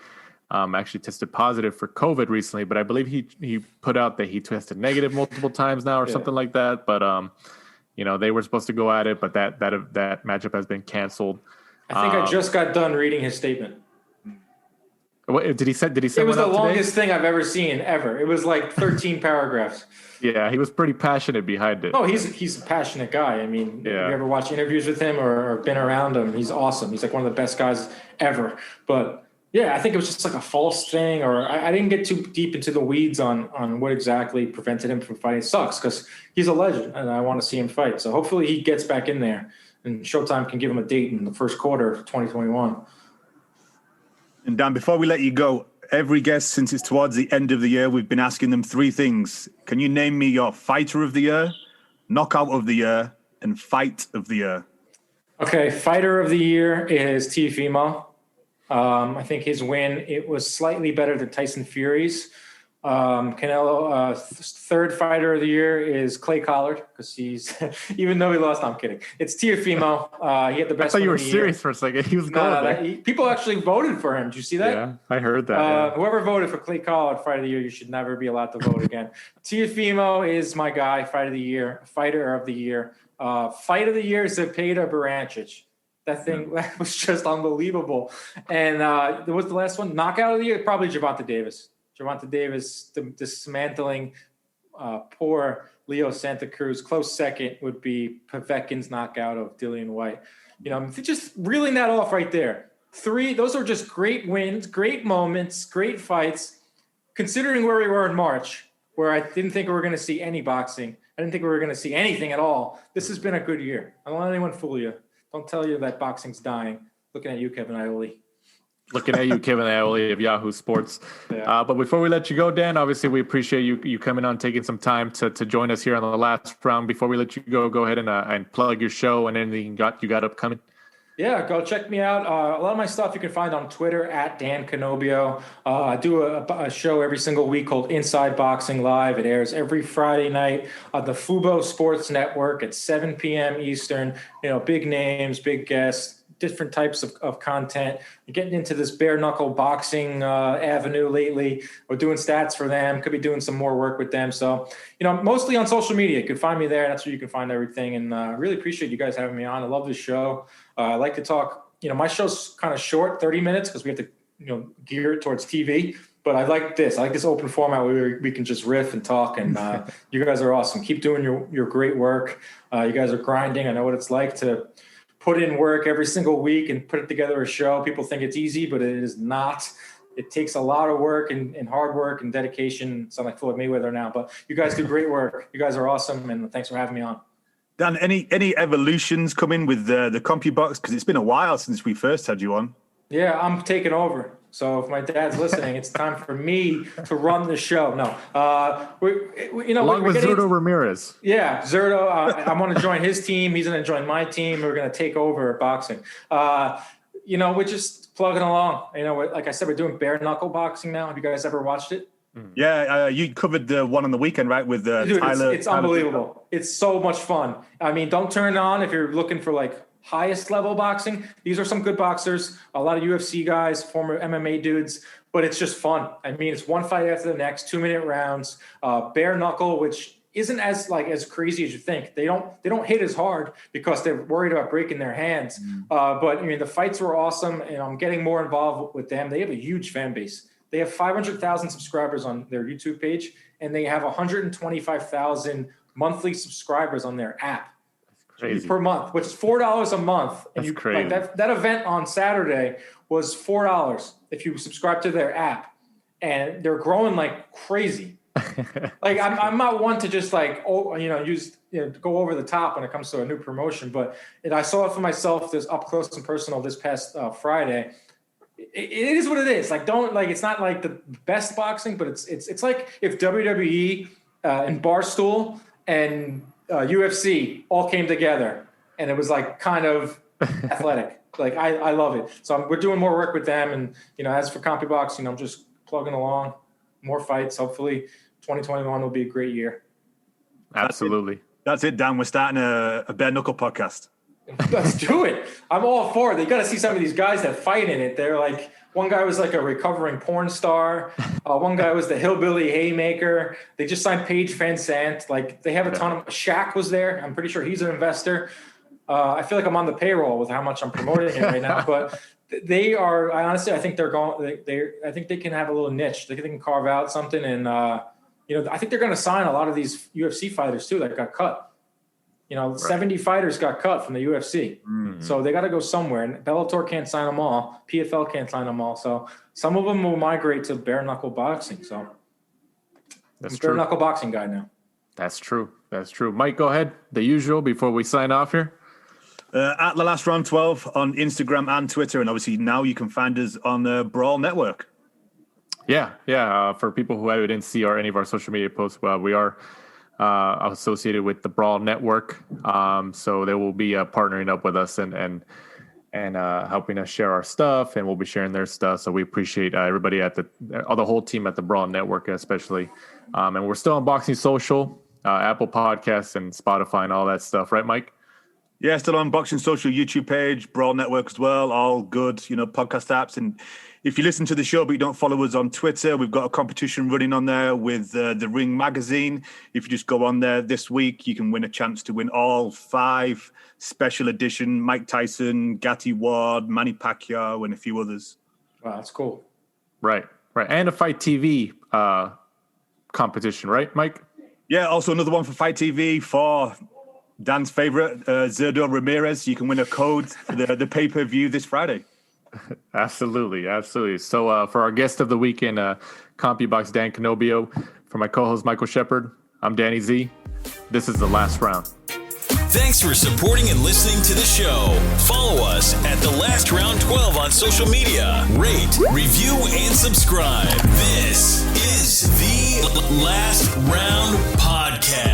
actually tested positive for COVID recently, but I believe he put out that he tested negative multiple times now or something like that. But they were supposed to go at it, but that matchup has been canceled. I think I just got done reading his statement. What did he say? It was the longest thing I've ever seen ever. It was like 13 paragraphs. Yeah, he was pretty passionate behind it. Oh, he's a passionate guy. I mean, if you ever watch interviews with him or been around him, he's awesome. He's like one of the best guys ever. But yeah, I think it was just like a false thing, or I didn't get too deep into the weeds on what exactly prevented him from fighting. It sucks because he's a legend and I want to see him fight. So hopefully he gets back in there and Showtime can give him a date in the first quarter of 2021. And Dan, before we let you go, every guest, since it's towards the end of the year, we've been asking them 3 things. Can you name me your fighter of the year, knockout of the year, and fight of the year? Okay, fighter of the year is Teofimo. I think his win, it was slightly better than Tyson Fury's. Canelo, third fighter of the year is Clay Collard because he's, even though he lost, I'm kidding. It's Teofimo. He had the best. I thought you were serious for a second. He was going. People actually voted for him. Did you see that? Yeah, I heard that. Whoever voted for Clay Collard fighter of the year, you should never be allowed to vote again. Teofimo is my guy. Fighter of the year. Fight of the year is Zepeda Barancic. That thing that was just unbelievable. And there was the last one. Knockout of the year, probably Gervonta Davis. Gervonta Davis dismantling poor Leo Santa Cruz. Close second would be Povetkin's knockout of Dillian White. Just reeling that off right there. 3, those are just great wins, great moments, great fights. Considering where we were in March, where I didn't think we were going to see any boxing, I didn't think we were going to see anything at all. This has been a good year. I don't let anyone fool you. Don't tell you that boxing's dying. Looking at you, Kevin Iole. Looking at you, Kevin Iole of Yahoo Sports. Yeah. But before we let you go, Dan, obviously we appreciate you coming on, taking some time to join us here on the last round. Before we let you go ahead and plug your show and anything you got upcoming. Yeah, go check me out. A lot of my stuff you can find on Twitter at Dan Canobbio. I do a show every single week called Inside Boxing Live. It airs every Friday night on the Fubo Sports Network at 7 p.m. Eastern. Big names, big guests, different types of content. You're getting into this bare knuckle boxing avenue lately. We're doing stats for them. Could be doing some more work with them. So, mostly on social media. You can find me there. That's where you can find everything. And I really appreciate you guys having me on. I love this show. I like to talk. My show's kind of short, 30 minutes, because we have to, gear it towards TV. But I like this. I like this open format where we can just riff and talk. And you guys are awesome. Keep doing your great work. You guys are grinding. I know what it's like to put in work every single week and put it together a show. People think it's easy, but it is not. It takes a lot of work and hard work and dedication. Sound like Floyd Mayweather now, but you guys do great work. You guys are awesome, and thanks for having me on. Dan, any evolutions coming with the CompuBox? Because it's been a while since we first had you on. Yeah, I'm taking over. So if my dad's listening, it's time for me to run the show. No, along with Zurdo Ramirez. Yeah, Zurdo. I want to join his team. He's going to join my team. We're going to take over boxing. We're just plugging along. Like I said, we're doing bare knuckle boxing now. Have you guys ever watched it? Yeah, you covered the one on the weekend, right? With Dude, Tyler. It's unbelievable. It's so much fun. I mean, don't turn it on if you're looking for highest level boxing. These are some good boxers, a lot of UFC guys, former MMA dudes, but it's just fun. I mean, it's one fight after the next, 2-minute rounds, bare knuckle, which isn't as crazy as you think. They don't hit as hard because they're worried about breaking their hands. But I mean, the fights were awesome, and I'm getting more involved with them. They have a huge fan base. They have 500,000 subscribers on their YouTube page, and they have 125,000 monthly subscribers on their app. Crazy. Per month, which is $4 a month. And That's crazy. That event on Saturday was $4 if you subscribe to their app, and they're growing like crazy. I'm not one to just go over the top when it comes to a new promotion, but I saw it for myself this up close and personal this past Friday. It is what it is. It's not like the best boxing, but it's like if WWE and Barstool and UFC all came together, and it was kind of athletic. I love it. So we're doing more work with them, and as for CompuBox, I'm just plugging along, more fights. Hopefully, 2021 will be a great year. Absolutely. That's it, Dan. We're starting a bare knuckle podcast. Let's do it. I'm all for it. You got to see some of these guys that fight in it. They're one guy was a recovering porn star. One guy was the hillbilly haymaker. They just signed Paige Van Sant. They have a ton of. Shaq was there. I'm pretty sure he's an investor. I feel like I'm on the payroll with how much I'm promoting it right now. But they are. I think they're going. I think they can have a little niche. They can carve out something, and I think they're going to sign a lot of these UFC fighters too that got cut. 70 fighters got cut from the UFC. Mm-hmm. So they got to go somewhere. And Bellator can't sign them all. PFL can't sign them all. So some of them will migrate to bare knuckle boxing. So that's I'm true. Bare knuckle boxing guy now. That's true. Mike, go ahead. The usual before we sign off here. At the last round 12 on Instagram and Twitter. And obviously now you can find us on the Brawl Network. Yeah. For people who didn't see any of our social media posts, we are associated with the Brawl Network, so they will be partnering up with us and helping us share our stuff, and we'll be sharing their stuff. So we appreciate everybody at the whole team at the Brawl Network, especially. And we're still on Boxing Social, Apple Podcasts, and Spotify, and all that stuff, right, Mike? Yeah, still on Boxing Social YouTube page, Brawl Network as well. All good, podcast apps. And if you listen to the show but you don't follow us on Twitter, we've got a competition running on there with the Ring magazine. If you just go on there this week, you can win a chance to win all 5 special edition Mike Tyson, Gatti Ward, Manny Pacquiao, and a few others. Wow, that's cool. Right. And a Fight TV competition, right, Mike? Yeah, also another one for Fight TV for Dan's favorite, Zurdo Ramirez. You can win a code for the pay-per-view this Friday. Absolutely. So for our guest of the weekend, CompuBox Dan Canobbio, for my co-host Michael Shepard, I'm Danny Z. This is The Last Round. Thanks for supporting and listening to the show. Follow us at The Last Round 12 on social media. Rate, review, and subscribe. This is The Last Round Podcast.